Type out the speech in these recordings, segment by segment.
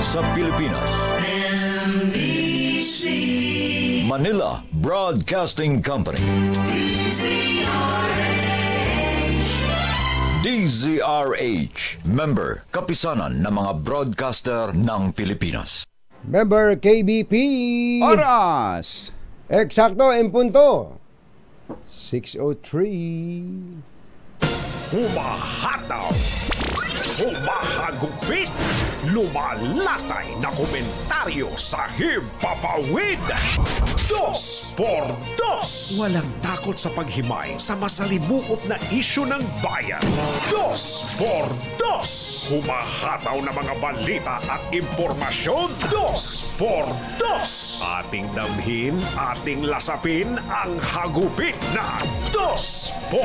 sa Pilipinas. NBC Manila Broadcasting Company. DZRH, member, kapisanan ng mga broadcaster ng Pilipinas. Member KBP. Oras! Eksakto en punto. 6:03. Humahataw, humahagupit, lumalatay na komentaryo sa Himpapawid. 2x2. Walang takot sa paghimay sa masalimuot na isyu ng bayan. 2x2. Humahataw na mga balita at impormasyon. 2x2. Ating damhin, ating lasapin ang hagupit na 2x2.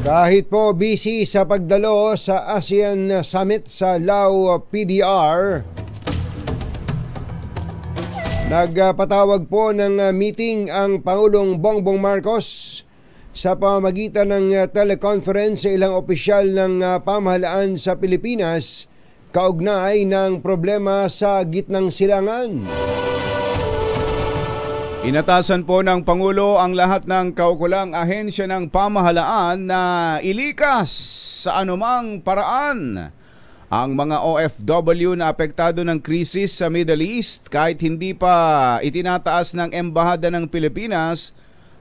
Kahit po busy sa pagdalo sa ASEAN Summit sa Lao PDR, nagpatawag po ng meeting ang Pangulong Bongbong Marcos sa pamamagitan ng teleconference sa ilang opisyal ng pamahalaan sa Pilipinas kaugnay ng problema sa gitnang silangan. Inatasan po ng Pangulo ang lahat ng kaukulang ahensya ng pamahalaan na ilikas sa anumang paraan ang mga OFW na apektado ng krisis sa Middle East kahit hindi pa itinataas ng Embahada ng Pilipinas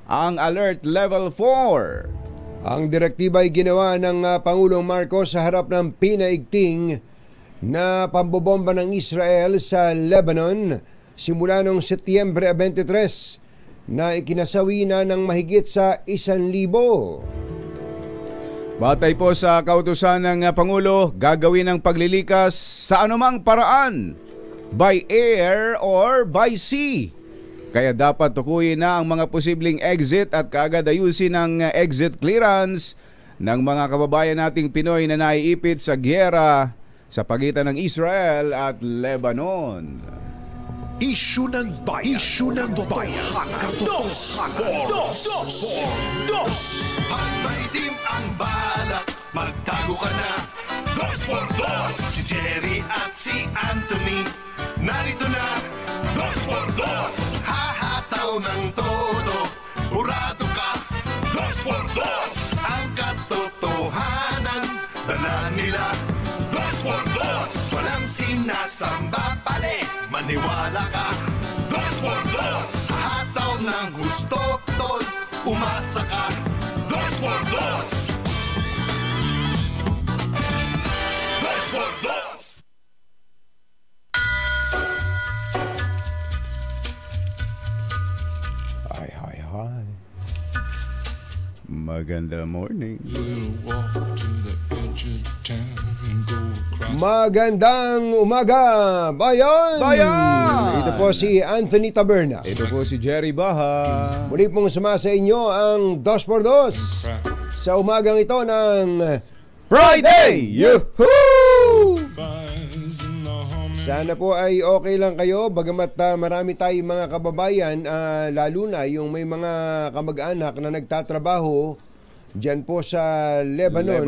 ang Alert Level 4. Ang direktiba ay ginawa ng Pangulong Marcos sa harap ng pinaigting na pambobomba ng Israel sa Lebanon simula noong Setyembre 23 na ikinasawi na ng mahigit sa 1,000. Batay po sa kautusan ng Pangulo, gagawin ang paglilikas sa anumang paraan, by air or by sea. Kaya dapat tukuyin na ang mga posibleng exit at kaagad ayusin ang exit clearance ng mga kababayan nating Pinoy na naiipit sa gyera sa pagitan ng Israel at Lebanon. Isyu ng bayan. Isyu ng bayan. Dos. Pagmaitim ang balak, magtago ka na. 2x2. Si Jerry at si Anthony narito na. 2x2. Hahataw ng todo, urado ka. 2x2. Ang katotohanan, dala nila. 2x2. Walang sinasamba pali, maniwala ka. 2x2. Hataw ng gusto, tol, umasa ka. 2x2. 2x2. Hi. Maganda morning. Magandang umaga, bayan! Bayan! Ito po si Anthony Taberna. Ito po si Jerry Baha. Muli pong sumasa inyo ang 2x2 sa umagang ito ng Friday! Yuhuu! Sana po ay okay lang kayo, bagamat marami tayong mga kababayan, lalo na yung may mga kamag-anak na nagtatrabaho diyan po sa Lebanon.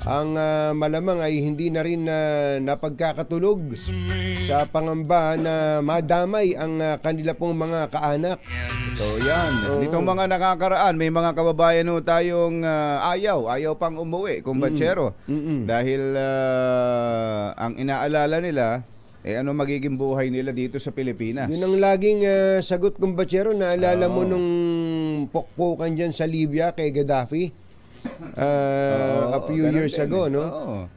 Ang malamang ay hindi na rin napagkakatulog sa pangamba na madamay ang kanila pong mga kaanak. So yan, nitong mga nakakaraan, may mga kababayan ho tayong ayaw pang umuwi, kumbatsero. Dahil ang inaalala nila, ano magiging buhay nila dito sa Pilipinas? Yun ang laging sagot kong batsero. Naalala mo nung pokpokan dyan sa Libya kay Gaddafi? A few years ago, no?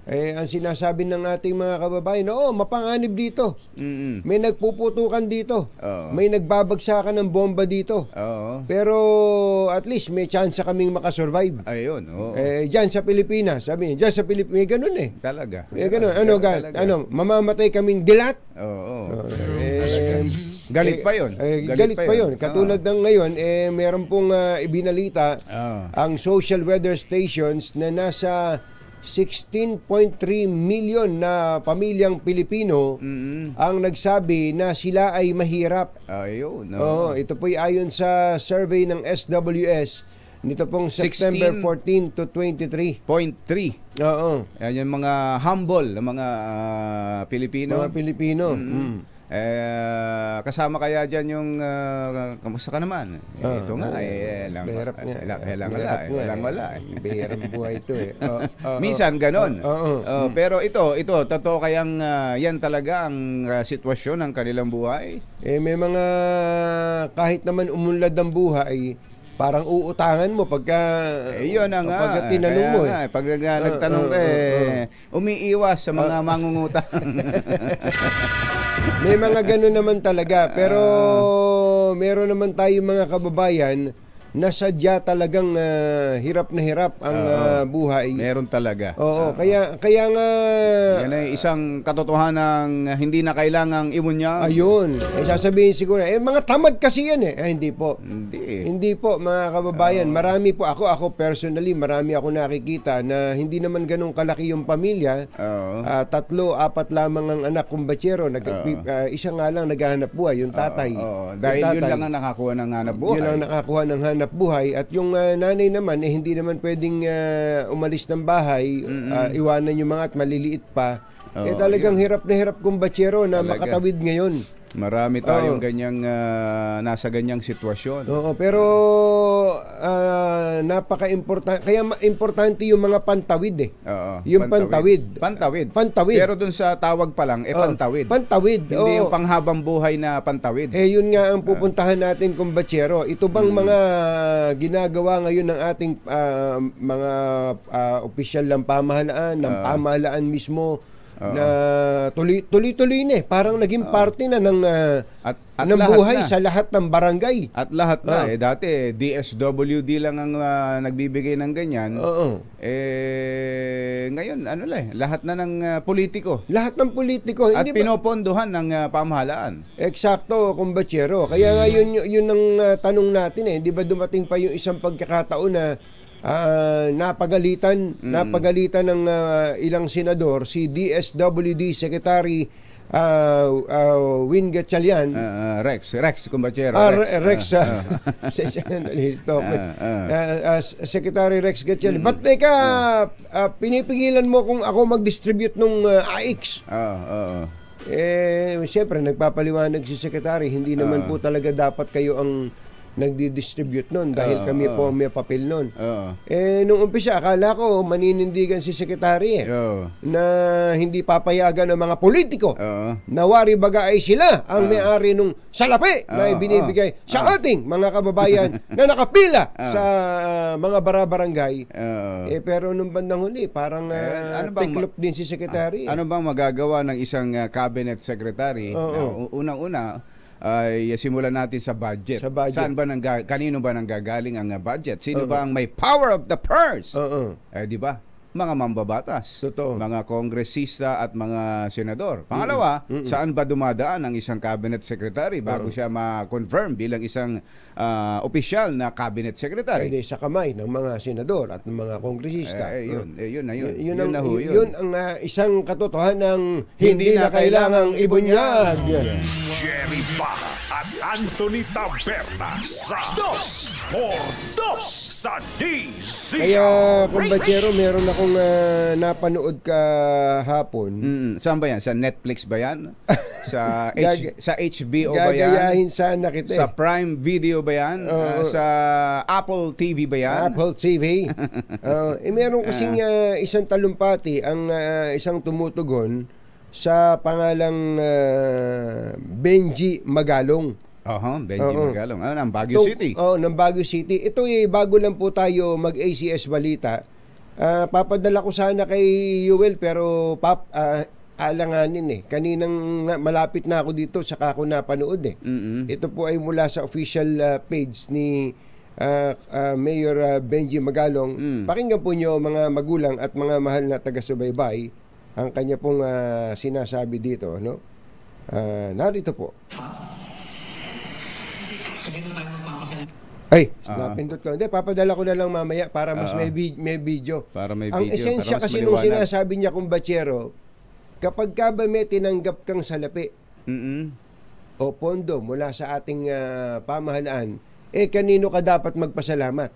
Ang sinasabi ng ating mga kababayan, mapanganib dito. May nagpuputukan dito. May nagbabagsakan ng bomba dito. Pero at least may chance kaming makasurvive. Ayun. Diyan sa Pilipinas, sabi niya, diyan sa Pilipinas, may ganun eh. Talaga. May ganun. Mamamatay kaming dilat. Galit pa yun. Galit pa yun. Katulad ng ngayon, meron pong ibinalita ang social weather stations na nasa 16.3 million na pamilyang Pilipino ang nagsabi na sila ay mahirap. Ayun. Oo, ito po ay ayon sa survey ng SWS nito pong September 14 to 23. 0.3. Oo. Yan yung mga humble na mga Pilipino. Mga Pilipino. Kasama kaya dyan yung kamusta ka naman? Ito nga Mahirap nga. Walang wala. Mahirap buhay ito eh. Minsan ganon. Pero ito totoo kayang yan talaga ang sitwasyon ng kanilang buhay? May mga kahit naman umunlad ang buhay, parang uutangan mo pagka yun na nga. pagka tinanong mo eh. Pag nagtanong ka umiiwas sa mga mangungutang. May mga ganun naman talaga, pero meron naman tayong mga kababayan na sadya talagang hirap na hirap ang buhay. Meron talaga. Oo, kaya nga yan ay isang katotohanan ng hindi na kailangang imunya. ayun, sasabihin siguro, mga tamad kasi yan eh. Hindi po. Hindi po, mga kababayan. Marami po, ako personally, marami ako nakikita na hindi naman ganun kalaki yung pamilya. 3, 4 lamang ang anak kong batsero. Isa nga lang naghahanap buhay, yung tatay. Dahil yung tatay, yun lang ang nakakuha ng hanap buhay. Yun lang nakakuha ng hanap buhay. At yung nanay naman, hindi naman pwedeng umalis ng bahay, iwanan yung mga at maliliit pa. Talagang hirap na hirap kong batsero na makatawid ngayon. Marami tayong ganyang nasa ganyang sitwasyon. Oo, pero napaka-importante. Kaya importante yung mga pantawid eh. Yung pantawid. Pantawid. Pero dun sa tawag pa lang, pantawid. Pantawid. Hindi yung panghabang buhay na pantawid. Yun nga ang pupuntahan natin, kumbatsero. Ito bang mga ginagawa ngayon ng ating mga opisyal ng pamahalaan, ng pamahalaan mismo, na tuloy-tuloy na parang naging parte na ng ng buhay na sa lahat ng barangay. At lahat na dati DSWD lang ang nagbibigay ng ganyan. Ngayon lahat na ng politiko. Lahat ng politiko. At pinopondohan ng pamahalaan. Eksakto, kumbatsero. Kaya nga yun ang tanong natin Di ba dumating pa yung isang pagkakataon na napagalitan ng ilang senador, si DSWD Secretary Win Gatchalian, Rex Kumbatsero. Secretary Rex Gatchalian. Ba't pinipigilan mo kung ako mag-distribute nung AX? Siyempre, nagpapaliwanag si Secretary, hindi naman po talaga dapat kayo ang nagdi-distribute nun dahil kami po may papel nun. Nung umpisa, akala ko maninindigan si Secretary na hindi papayagan ng mga politiko na wari baga ay sila ang may-ari nung salapi na ibinibigay sa ating mga kababayan na nakapila sa mga barabarangay. Pero nung bandang huli, parang tiklop din si Secretary. Ano bang magagawa ng isang cabinet secretary? Unang-una, ay simulan natin sa budget. Saan ba kanino ba nanggagaling ang budget? Sino ba ang may power of the purse? Di ba? Mga mambabatas, mga kongresista at mga senador. Pangalawa, saan ba dumadaan ang isang cabinet secretary bago siya ma-confirm bilang isang opisyal na cabinet secretary? Sa kamay ng mga senador at ng mga kongresista. Yun ang isang katotohanan ng hindi na kailangang ibunyag. Jerry Baha at Anthony Taberna sa 2x2 sa DZRH. Kaya, kumbatsero, meron akong napanood kahapon. Saan ba yan? Sa Netflix ba yan? sa HBO ba yan? Gagayahin sana kita. Sa Prime Video ba yan? Sa Apple TV ba yan? Apple TV. Meron kasing isang talumpati ang isang tumutugon sa pangalang Benji Magalong. Benji Magalong. Ng Baguio City. Ng Baguio City. Ito bago lang po tayo mag-ACS Balita. Papadala ko sana kay Yuel pero alanganin Kaninang malapit na ako dito saka ako napanood Ito po ay mula sa official page ni Mayor Benji Magalong. Pakinggan po nyo mga magulang at mga mahal na taga-subaybay ang kanya pong sinasabi dito, no? Narito po. Ay, napindot ko. Hindi, papadala ko na lang mamaya para mas may video. Para may Ang video. esensya para mas kasi nung maliwanag. sinasabi niya kung batsero, kapag ka ba may tinanggap kang salapi o pondo mula sa ating pamahalaan, kanino ka dapat magpasalamat?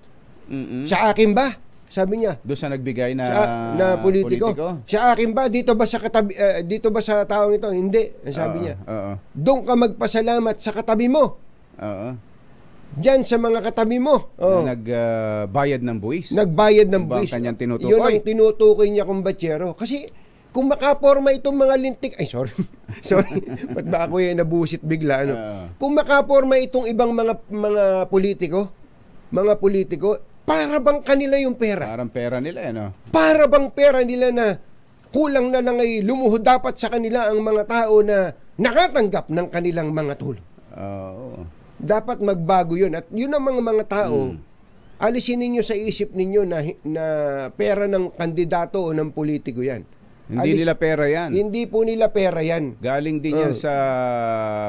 Sa akin ba? Sabi niya. Doon sa nagbigay na politiko. Sa akin ba? Dito ba sa katabi, dito ba sa taong ito? Hindi. Sabi niya. Doon ka magpasalamat sa katabi mo. Diyan sa mga katabi mo. Na nagbayad ng buwis. Nagbayad ng buwis. Kanyang tinutukoy. Yun ang tinutukoy niya kung batsero. Kasi kung makaporma itong mga lintik, sorry. Ba't ba ako nabusit bigla? Kung makaporma itong ibang mga politiko, para bang kanila yung pera? Parang pera nila, Para bang pera nila na kulang na lang ay lumuhod dapat sa kanila ang mga tao na nakatanggap ng kanilang mga tulong. Dapat magbago yun. At yun ang mga tao, alisin ninyo sa isip ninyo na pera ng kandidato o ng politiko yan. Hindi nila pera yan. Hindi po nila pera yan. Galing din yan sa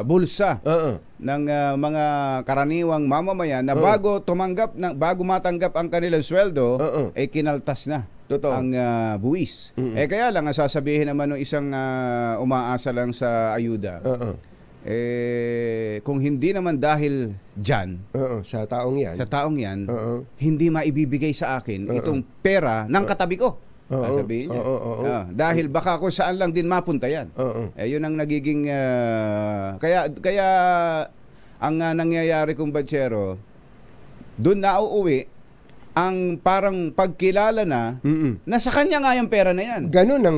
bulsa ng mga karaniwang mamamayan na bago matanggap ang kanilang sweldo, kinaltas na. Totoo. Ang buwis. Kaya lang, ang sasabihin naman ng isang umaasa lang sa ayuda, kung hindi naman dahil dyan, sa taong yan, hindi maibibigay sa akin itong pera ng katabi ko. Sabihin niya. Dahil baka kung saan lang din mapunta yan. Yun ang nagiging kaya ang nangyayari kung batsero, doon na uuwi ang parang pagkilala na sa kanya nga yung pera na yan. Ganun ang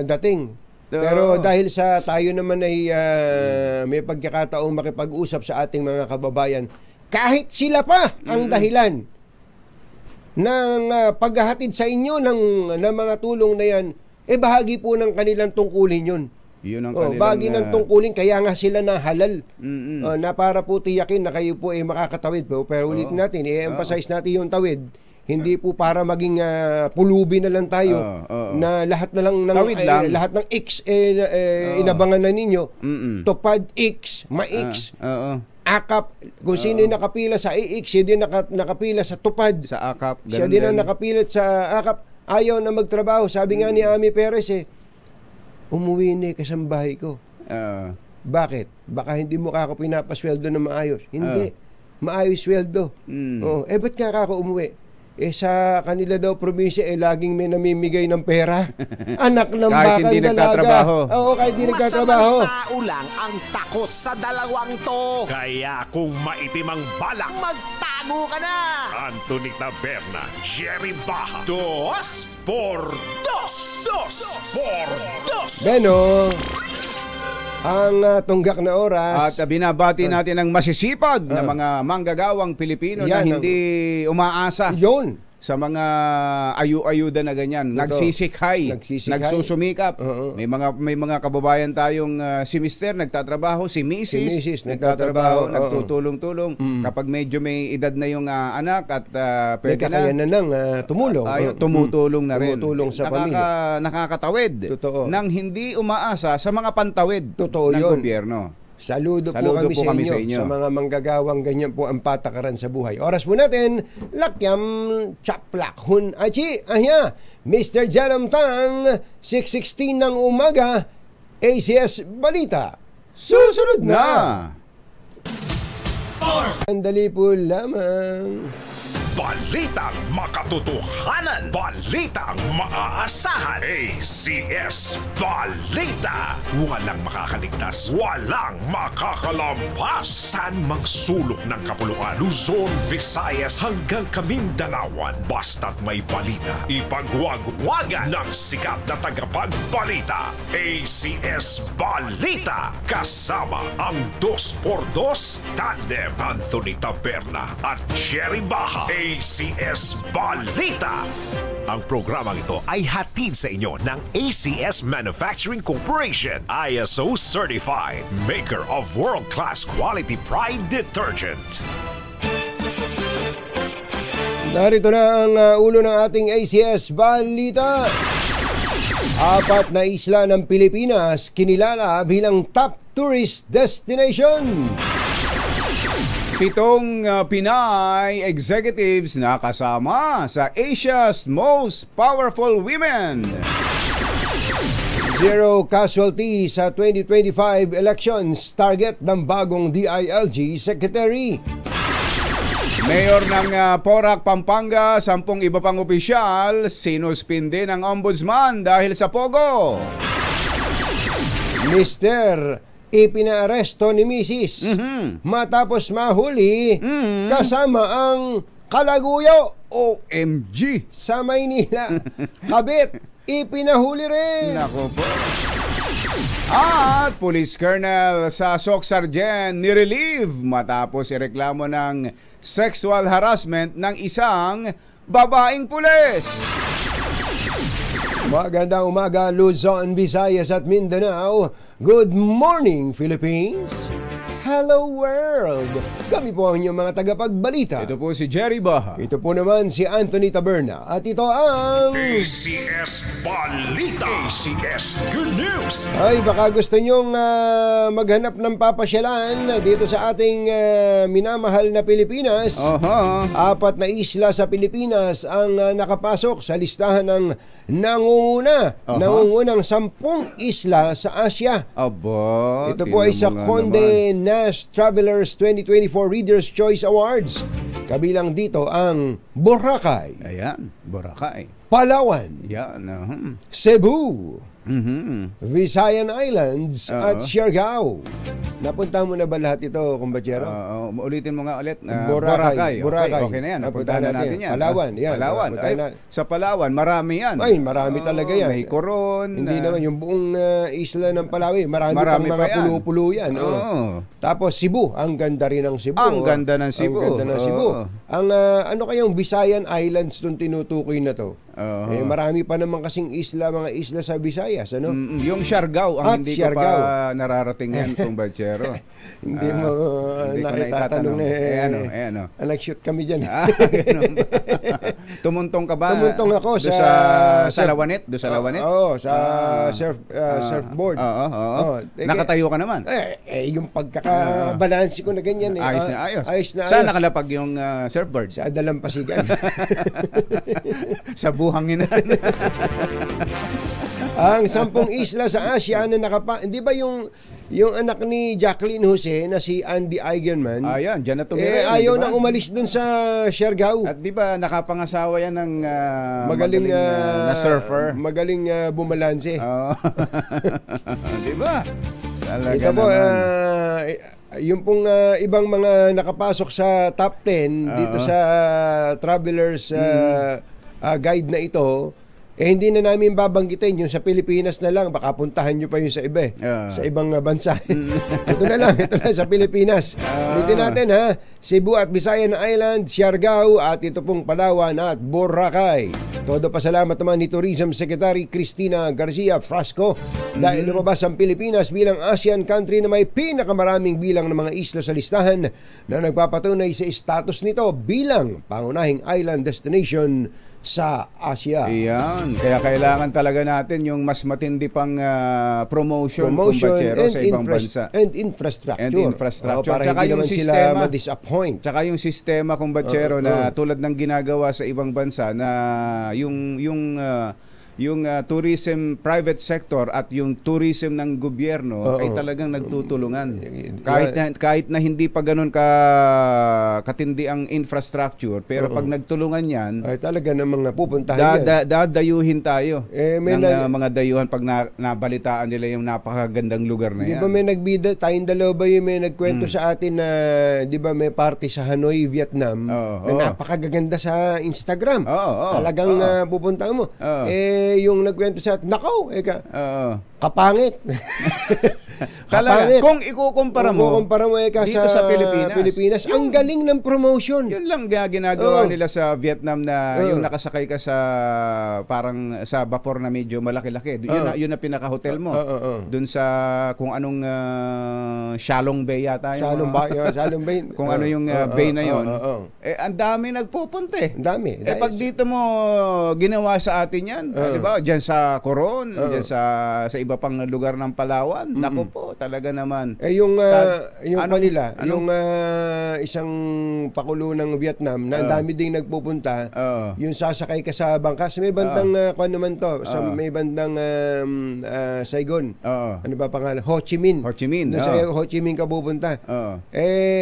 dating. Pero dahil sa tayo naman ay may pagkakataong makipag-usap sa ating mga kababayan, kahit sila pa ang dahilan ng paghahatid sa inyo ng mga tulong na yan, bahagi po ng kanilang tungkulin yun. Yun ang kanilang, bahagi ng tungkulin, kaya nga sila na halal. Na para po tiyakin na kayo po ay makakatawid. Pero ulit natin, i-emphasize natin yung tawid. Hindi po para maging pulubi na lang tayo na lahat na lang ng lahat ng X inabangan na ninyo. Tupad X, ma-X. Akap, kung sino yung nakapila sa AX, siya din nakapila sa tupad. Sa akap. Siya din ang nakapilat sa akap. Ayaw na magtrabaho. Sabi nga ni Ami Perez, umuwi na kasambahay ko. Bakit? Baka hindi mo ako pinapasweldo na maayos. Hindi. Maayos sweldo. Ba't nga ako umuwi? Sa kanila daw probinsya, laging may namimigay ng pera. Anak ng kahit bakal hindi dalaga. nagtatrabaho. Oo, kahit hindi nagtatrabaho. Masamang tao lang ang takot sa dalawang to. Kaya kung maitim ang balak, magtago ka na. Anthony Taberna, Jerry Baja, Dos por Dos. Dos por Dos. Beno, ang tunggak na oras. At binabati natin ang masisipag na mga manggagawang Pilipino na hindi umaasa sa mga ayuda na ganyan. Nagsisikhay, nagsusumikap. May mga kababayan tayong si Mister nagtatrabaho, si Mrs. nagtatrabaho, nagtutulong-tulong. Kapag medyo may edad na yung anak at pwede na nang tumulong. Tumutulong na rin. Tumutulong sa pamilya. Nakakatawid nang hindi umaasa sa mga pantawid ng gobyerno. Saludo po kami sa inyo sa mga manggagawang ganyan po ang patakaran sa buhay. Oras po natin, lakyam chaplak hun achi ahya Mr. Janam Tang 6:16 ng umaga ACS Balita. Susunod na. Andali po lamang. Balitang makatotohanan. Balitang maaasahan. ACS Balita. Walang makakaligtas. Walang makakalampas. San mang sulok ng kapuluan. Luzon, Visayas hanggang Kamindanawan. Basta't may balita. Ipagwagwagan ng sikat na tagapagbalita. ACS Balita. Kasama ang 2x2 tandem Anthony Taberna at Jerry Baja. ACS Balita. Ang programang ito ay hatid sa inyo ng ACS Manufacturing Corporation, ISO certified, maker of world-class quality Pride detergent. Narito na ang ulo ng ating ACS Balita. 4 na isla ng Pilipinas kinilala bilang top tourist destination. 7 Pinay executives na kasama sa Asia's Most Powerful Women. 0 casualty sa 2025 elections, target ng bagong DILG Secretary. Mayor ng Porac, Pampanga, 10 iba pang opisyal, sinuspinde ng ombudsman dahil sa pogo. Mr. Ipinaaresto ni Mrs. Matapos mahuli kasama ang kalaguyo OMG! sa Maynila. Kabit, ipinahuli rin. Nako po. At Police Colonel Sasok Sargent nirelieve matapos ireklamo ng sexual harassment ng isang babaeng pulis. Magandang umaga, Luzon, Visayas at Mindanao. Good morning, Philippines. Hello world! Kami po ang inyong mga tagapagbalita. Ito po si Jerry Baha. Ito po naman si Anthony Taberna. At ito ang... ACS Balita. ACS Good News. Ay, baka gusto nyong maghanap ng papasyalan dito sa ating minamahal na Pilipinas. 4 na isla sa Pilipinas ang nakapasok sa listahan ng nangungunang 10 isla sa Asia. Aba, Ito po ay sa Conde naman. Nast Travelers 2024 Reader's Choice Awards. Kabilang dito ang Boracay, Ayan, Boracay. Palawan, Yan. Cebu, Visayan Islands at Siargao. Napuntahan mo na ba lahat ito, kumbachero? Ulitin mo nga ulit. Boracay. Okay na yan. Napuntahan na natin yan. Palawan. Yan. Palawan. Ay, sa Palawan, marami yan. Ay, marami talaga yan. May Coron. Hindi naman, yung buong isla ng Palawi, marami pang pa mga yan. pulo-pulo yan. Tapos Cebu, ang ganda rin ng Cebu. Ang ganda ng Cebu. Ang ganda ng Cebu. Ang ano kayong Visayan Islands itong tinutukoy na to? Marami pa naman kasing mga isla sa Visayas, ano? Yung Siargao, ang At hindi Siargao. ko pa nararating yan, kumbachero. Hindi mo hindi ko naitatanong ano. Nag-shoot kami dyan. Ganun ba? Tumuntong ka ba? Tumuntong ako doon sa Lawanet? Doon sa Lawanet? Oo, sa surfboard. Nakatayo ka naman? Yung pagkakabalansi ko na ganyan. Ayos na ayos. Ayos na Saan ayos. nakalapag yung surfboard? Sa Dalampasigan. Sa buhangin. Ang 10 isla sa Asia na hindi ba yung anak ni Jacqueline Jose na si Andy Eigenman? Ayan, dyan na tumira. Ayaw diba? nang umalis dun sa Siargao. At di ba nakapangasawa yan ng Magaling na surfer? Magaling bumalanse. Di ba? Talaga Ito po, naman. yung pong ibang mga nakapasok sa top 10 dito sa Travelers Guide na ito, hindi na namin babanggitin yung sa Pilipinas na lang, baka puntahan nyo pa yung sa iba sa ibang bansa. ito na lang sa Pilipinas. Ulitin natin Cebu at Visayan Island, Siargao at ito pong Palawan at Boracay. Todo pasalamat naman ni Tourism Secretary Cristina Garcia Frasco dahil lumabas ang Pilipinas bilang ASEAN country na may pinakamaraming bilang ng mga isla sa listahan na nagpapatunay sa status nito bilang pangunahing island destination sa Asia. Iyan. Kaya kailangan talaga natin yung mas matindi pang promotion sa ibang bansa. And infrastructure. Para Tsaka hindi yung naman sistema, sila ma-disappoint. Tsaka yung sistema, kumbachero, na tulad ng ginagawa sa ibang bansa na yung tourism private sector at yung tourism ng gobyerno ay talagang nagtutulungan. Kahit na hindi pa ganoon katindi ang infrastructure, pero pag nagtulungan yan, ay talaga namang napupuntahan yan. dadayuhin tayo ng may mga dayuhan pag nabalitaan nila yung napakagandang lugar na Di yan. ba may nagbida, tayong dalawa ba yung may nagkwento sa atin na di ba may party sa Hanoi, Vietnam na napakaganda sa Instagram. Talagang pupuntahan mo. Yung nagkwento sa atin, nako, kapangit. Kung ikukumpara mo dito sa Pilipinas, ang galing ng promotion. Yun lang ginagawa nila sa Vietnam na yung nakasakay ka sa parang sa vapor na medyo malaki-laki. Yun na pinaka-hotel mo. Doon sa kung anong Shalong Bay yata yung Shalong Bay. kung ano yung bay na yun. Ang dami nagpupunta eh. Ang dami. Pag dito mo ginawa sa atin yan, di ba? Diyan sa Coron, diyan sa iba pang lugar ng Palawan. Naku po, talaga naman. Yung Ano- kanila, ano? yung isang pakulo ng Vietnam na ang dami ding nagpupunta, yung sasakay ka sa bangka, sa may bandang, kung ano man to, sa may bandang Saigon. Ano ba pangalan? Ho Chi Minh. Ho Chi Minh, Doon sa Ho Chi Minh ka pupunta.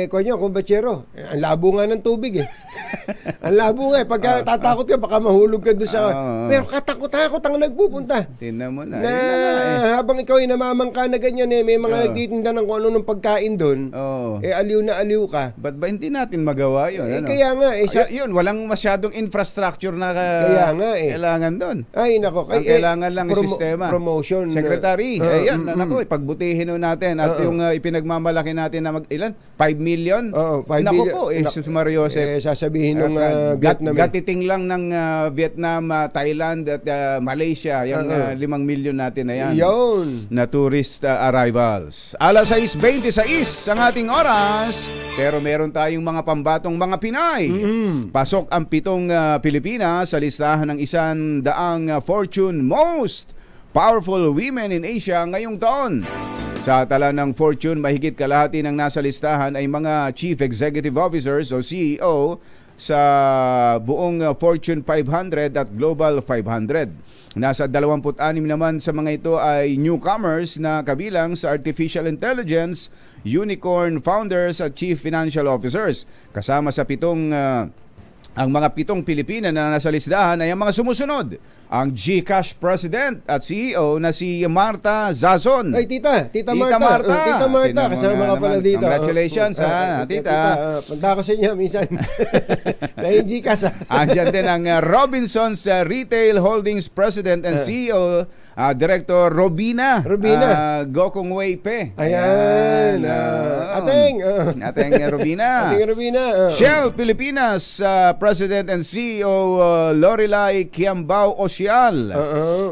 Kung nyo, kumbatsero, ang labo nga ng tubig eh. Ang labo nga eh. Pagka tatakot ka, baka mahulog ka doon sa... Pero katakot-takot ang nagpupunta. Tingnan mo na. Na Yun na nga, habang ikaw ay namamangka na ganyan may mga nagtitinda ng kung ano ng pagkain doon, aliw na aliw ka. Ba't ba hindi natin magawa yun? Kaya nga yun, walang masyadong infrastructure na kaya nga kailangan doon. Ay nako, Ang kailangan lang ang sistema. Promotion. Secretary, ayan, nako, pagbutihin natin at yung ipinagmamalaki natin na 5 million. 5 nako million. po, Jesus Mario Joseph. Sasabihin ng Vietnam. Gatiting lang ng Vietnam, Thailand at Malaysia, yung 5 million natin na yan. Yun. Na tourist arrivals. Alas 6:26 ang ating oras, pero meron tayong mga pambatong mga Pinay. Pasok ang 7 Pilipinas sa listahan ng 100 Fortune Most Powerful Women in Asia ngayong taon. Sa tala ng Fortune, mahigit kalahati ng nasa listahan ay mga Chief Executive Officers o CEO sa buong Fortune 500 at Global 500. Nasa 26 naman sa mga ito ay newcomers na kabilang sa Artificial Intelligence, Unicorn Founders at Chief Financial Officers. Kasama sa ang mga 7 Pilipina na nasa listahan ay ang mga sumusunod. Ang GCash President at CEO na si Marta Zazon. Ay, Tita Marta. Tita Marta, kasama ka pala dito. Congratulations, Tita. Punta ko sa inyo minsan. Kaya yung GCash. Andyan din ang Robinsons Retail Holdings President and CEO, Director Robina Gokong Wei Pe. Ayan. Ating Robina. Shell Pilipinas President and CEO Lorelai Kiambao Osial.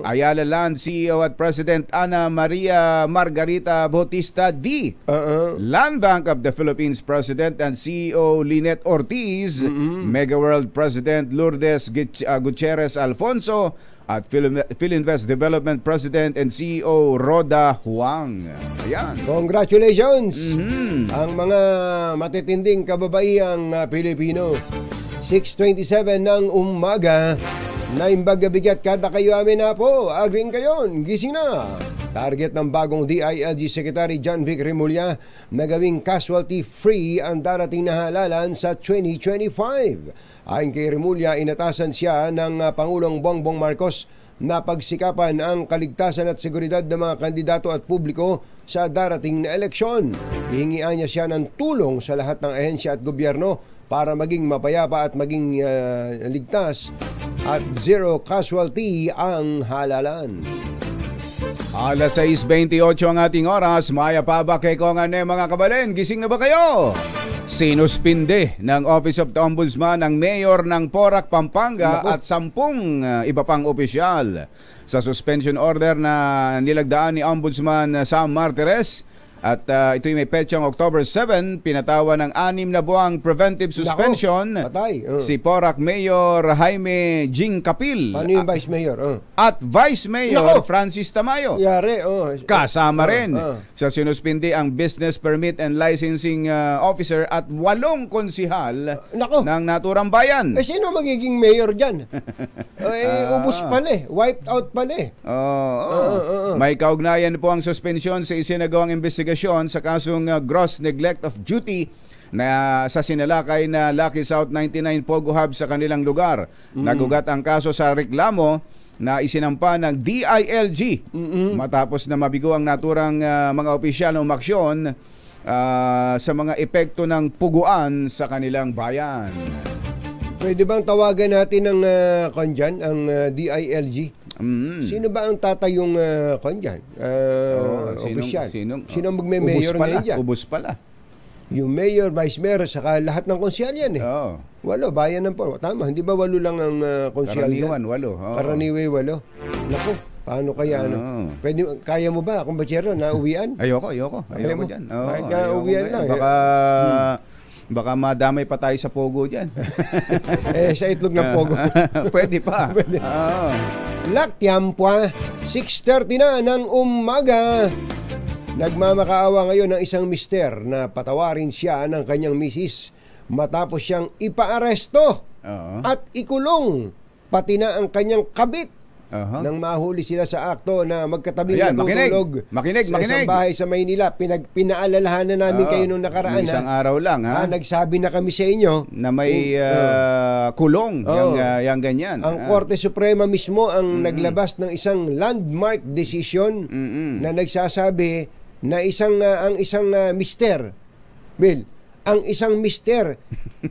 Ayala Land CEO at President Ana Maria Margarita Bautista D. Land Bank of the Philippines President and CEO Lynette Ortiz. Mega World President Lourdes Gutierrez Alfonso at Philinvest Development President and CEO Roda Huang. Ayan. Congratulations ang mga matitinding kababaihang Pilipino. 6:27 ng umaga. Naimbaga bigat kada kayo amin na po. Agring kayon. Gising na. Target ng bagong DILG Secretary John Vic Remulla na gawing casualty-free ang darating na halalan sa 2025. Ayon kay Remulla, inatasan siya ng Pangulong Bongbong Marcos na pagsikapan ang kaligtasan at seguridad ng mga kandidato at publiko sa darating na eleksyon. Hihingian niya siya ng tulong sa lahat ng ahensya at gobyerno para maging mapayapa at maging ligtas at zero casualty ang halalan. Alas 6:28 ang ating oras. Maya pa ba kay Kongan mga kabalen? Gising na ba kayo? Sinuspinde ng Office of the Ombudsman ang mayor ng Porac, Pampanga at 10 iba pang opisyal sa suspension order na nilagdaan ni Ombudsman Sam Martires. At ito'y may petsang October 7, pinatawa ng 6 na buwang preventive suspension si Porac Mayor Jaime Jing Capil. Paano yung Vice Mayor? At Vice Mayor Francis Tamayo. Yari, Kasama rin sa sinuspindi ang Business Permit and Licensing Officer at 8 konsihal ng naturang bayan. Sino magiging mayor dyan? Ubus pala wiped out pala May kaugnayan po ang suspensyon sa isinagawang investigasyon sa kasong gross neglect of duty na sa sinalakay na Lucky South 99 Pogo Hub sa kanilang lugar. Nagugat ang kaso sa reklamo na isinampa ng DILG matapos na mabigo ang naturang mga opisyal ng umaksyon sa mga epekto ng puguan sa kanilang bayan. Pwede bang tawagan natin ng ang DILG? Sino ba ang tatayong kanyan? Opisyal. Sino magme-mayor ngayon dyan? Ubus pala. Yung mayor, vice mayor, saka lahat ng konsyal yan 8, bayan ng Porac. Tama, hindi ba 8 lang ang konsyal yan? Karaniwan 8. Karaniway 8. Naku, paano kaya Pwede, kaya mo ba, kumbachero, na uwian? Ayoko dyan. Baka uwian lang. Baka Baka madamay pa tayo sa pogo dyan. Sa itlog ng pogo. Pwede pa. Pwede. Oo. Laktiampwa, 6:30 na ng umaga. Nagmamakaawa ngayon ng isang mister na patawarin siya ng kanyang misis matapos siyang ipaaresto at ikulong, pati na ang kanyang kabit. Nang mahuli sila sa akto na magkatabing natutulog sa isang bahay sa Maynila. Pinaalalahanan namin kayo nung nakaraan. Isang araw lang, ha? Nagsabi na kami sa inyo na may kulong, yang ganyan. Ang Korte Suprema mismo ang naglabas ng isang landmark decision na nagsasabi na ang isang mister, Bill, ang isang mister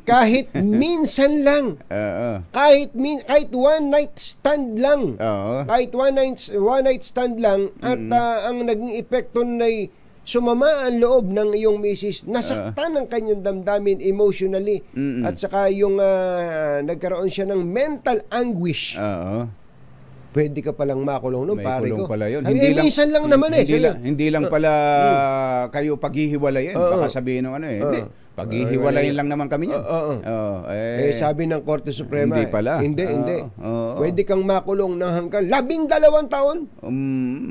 kahit minsan lang, kahit one night stand lang, kahit one night stand lang, at ang naging epekto ay sumama ang loob ng iyong misis, nasaktan ang kanyang damdamin emotionally, at saka yung nagkaroon siya ng mental anguish. Pwede ka palang makulong nun, pare ko. Pala yun. Minsan lang naman Hindi lang pala kayo paghihiwalayin. Baka sabihin ng hindi. Paghihiwalayin lang naman kami yan. Sabi ng Korte Suprema. Hindi pala. Hindi. Pwede kang makulong ng hanggang 12 taon.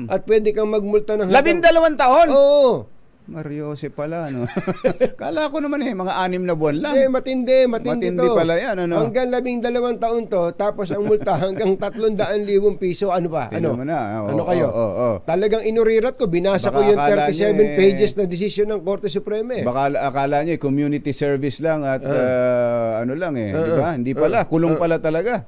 At pwede kang magmulta ng hanggang 12 taon? Oo. Mariose pala, no? Kala ko naman mga 6 na buwan lang. Matindi to. Pala yan, ano? Hanggang 12 taon to, tapos ang multa hanggang 300,000 piso. Ano ba? Ano kayo? Talagang inurirat ko, binasa ko yung 37 pages na desisyon ng Korte Suprema. Baka akala niyo community service lang at di ba? Hindi pala, kulong pala talaga.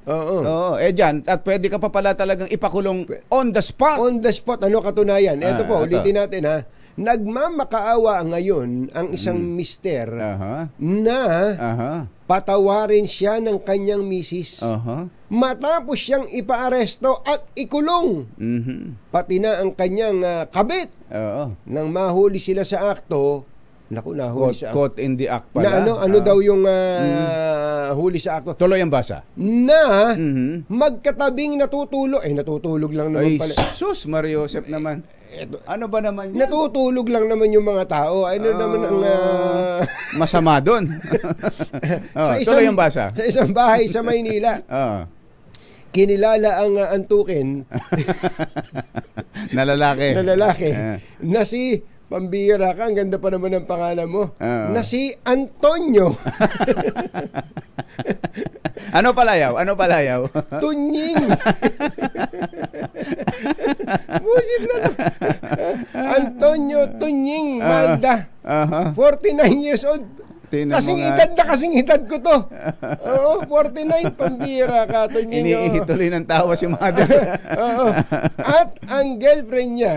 Diyan, at pwede ka pa pala talagang ipakulong on the spot. On the spot, ano katunayan? Ito po, ulitin natin, ha. Nagmamakaawa ngayon ang isang mister na patawarin siya ng kanyang misis matapos siyang ipaaresto at ikulong, pati na ang kanyang kabit. Nang mahuli sila sa akto, nahuli sa akto. Caught in the act pala. Na ano daw yung huli sa akto? Tuloy ang basa. Na magkatabing natutulog. Natutulog lang naman pala. Sus, Mario Joseph naman. Ano ba naman yan? Natutulog lang naman yung mga tao. Naman ang masama doon. Tuloy ang basa. Sa isang bahay sa Maynila. Kinilala ang antukin na lalaki. Na si, pambira ka, ang ganda pa naman ng pangalan mo, na si Antonio. Ano palayaw? Tunying. Busit na to. Antonio Tunying Malda. 49 years old. Kasing edad ko to. 49, pambira ka, Tunying. Iniituloy ng tawa si mother. At ang girlfriend niya,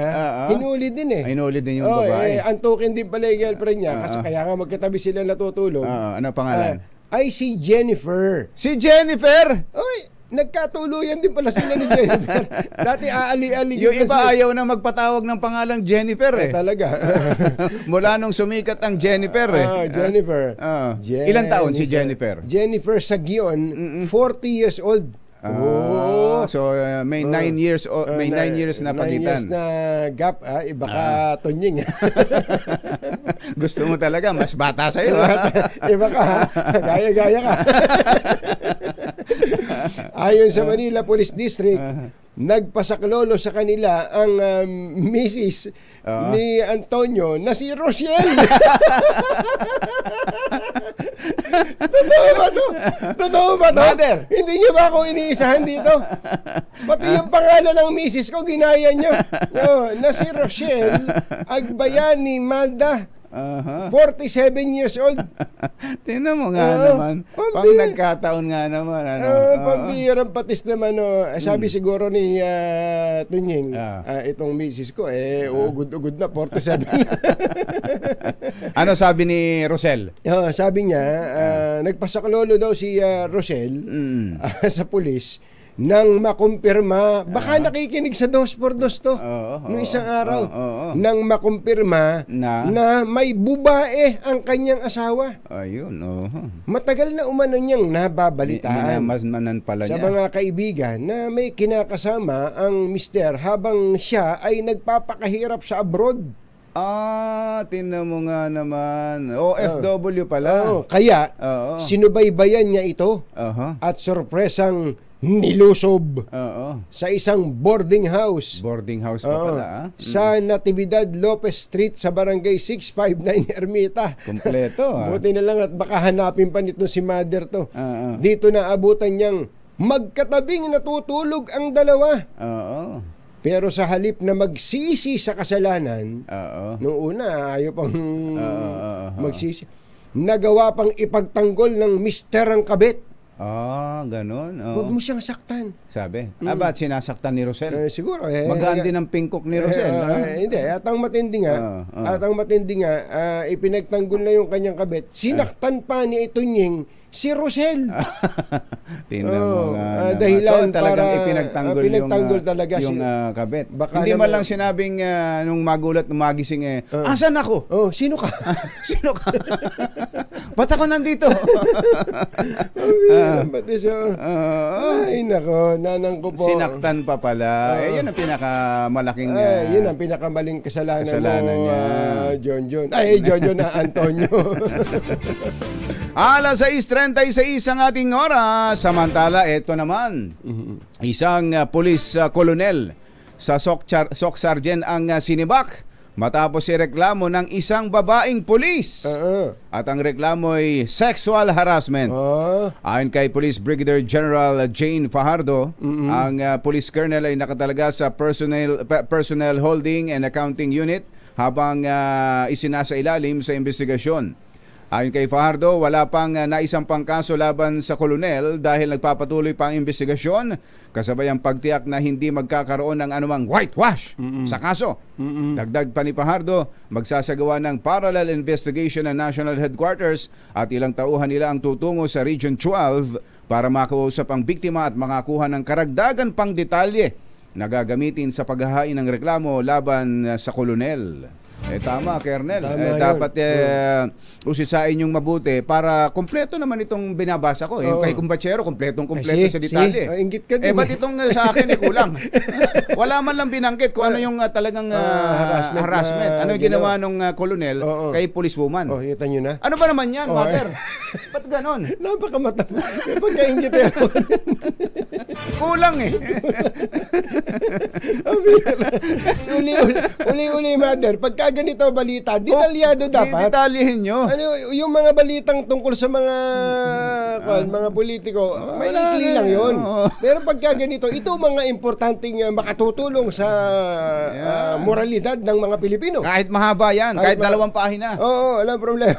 hinuli din Hinuli din yung babae. Antukin din pala yung girlfriend niya, kasi kaya nga magkatabi sila natutulog. Ano pangalan? Ay si Jennifer. Si Jennifer? Nagkatuluyan din pala sila ni Jennifer. Dati aali-ali. Yung iba ayaw na magpatawag ng pangalang Jennifer Talaga. Mula nung sumikat ang Jennifer Jennifer. Ilang taon si Jennifer? Jennifer Sagion, 40 years old. So may 9 years may 9 years na 9 pagitan. years na gap, iba ka Tunying. Gusto mo talaga mas bata sa iyo. Iba ka, gaya-gaya ka. Ayon sa Manila Police District, nagpasaklolo sa kanila ang misis ni Antonio na si Rochelle. Totoo ba to? Mother. Hindi niyo ba ako iniisahan dito? Pati yung pangalan ng misis ko, ginaya niyo. Na si Rochelle Agbayani Malda. 47 years old. Tingnan mo nga naman. Pang nagkataon nga naman. Pambihirang patis naman. Sabi siguro ni Tunying, itong misis ko, ugod-ugod na, 47. Ano sabi ni Rosel? Sabi niya, nagpasaklolo daw si Rosel sa pulis nang makumpirma, baka nakikinig sa 2x2 to noong isang araw, nang makumpirma na may bubae ang kanyang asawa. Ayun, Matagal na umano niyang nababalitaan pala sa mga kaibigan na may kinakasama ang mister habang siya ay nagpapakahirap sa abroad. Tingnan mo nga naman. OFW pala. Kaya, Oo. sinubaybayan niya ito Aha. at sorpresang nilusob Oo. sa isang boarding house. Boarding house pa pala. Sa Natividad Lopez Street sa Barangay 659 Ermita. Kompleto. Buti na lang at baka hanapin pa nito si Mother to. Oo. Dito na abutan niyang magkatabing natutulog ang dalawa. Oo. Pero sa halip na magsisi sa kasalanan, Oo. nung una ayaw pang Oo. magsisi, nagawa pang ipagtanggol ng mister ang kabit. Ganon. Oo. Huwag mo siyang saktan. Sabi. Ba't sinasaktan ni Rosel? Siguro. Magaan din ang pingkok ni Rosel. Hindi. At ang matindi nga, ipinagtanggol na yung kanyang kabit. Sinaktan pa ni Itunying si Rosel. Tingnan mo nga. Dahilan so, talagang para ipinagtanggol talaga yung kabit. Baka Hindi naman, man lang sinabing nung magulat, nung magising asan ako? Sino ka? Sino ka? Ba't ako nandito? Ay nako, nanang ko po. Sinaktan pa pala. Yun ang pinakamalaking yun ang pinakamaling kasalanan mo, niya. John. John na Antonio. Alas 6:36 ang ating oras. Samantala, ito naman. Isang police colonel sa SOC Sergeant ang sinibak matapos ireklamo ng isang babaeng pulis. At ang reklamo ay sexual harassment. Ayon kay Police Brigadier General Jane Fajardo, ang police colonel ay nakatalaga sa personnel holding and accounting unit habang isinasa ilalim sa investigasyon. Ayon kay Fajardo, wala pang naisampang kaso laban sa kolonel dahil nagpapatuloy pa ang investigasyon kasabay ang pagtiyak na hindi magkakaroon ng anumang whitewash sa kaso. Dagdag pa ni Fajardo, magsasagawa ng parallel investigation ng National Headquarters at ilang tauhan nila ang tutungo sa Region 12 para makausap ang biktima at makakuha ng karagdagan pang detalye na gagamitin sa paghahain ng reklamo laban sa kolonel. Tama, Kernel. Dapat usisain yung mabuti para kompleto naman itong binabasa ko. Yung kay Kumbatsero, kompleto sa detalye. Inggit ka din. Ba't itong sa akin kulang? Wala man lang binanggit kung ano yung talagang harassment. Ano yung ginawa nung kolonel kay policewoman. Kita nyo na. Ano ba naman yan, Mother? Ba't ganon? Napakamata. Pagkaingit ako. Kulang Uli, Mother. Pagka ganito balita, detalyado dapat. Detalyehin nyo. Ano, yung mga balitang tungkol sa mga politiko, maikli lang yun. Pero pagka ganito, ito mga importanteng makatutulong sa moralidad ng mga Pilipino. Kahit mahaba yan, kahit 2 pahina. Oo, walang problema.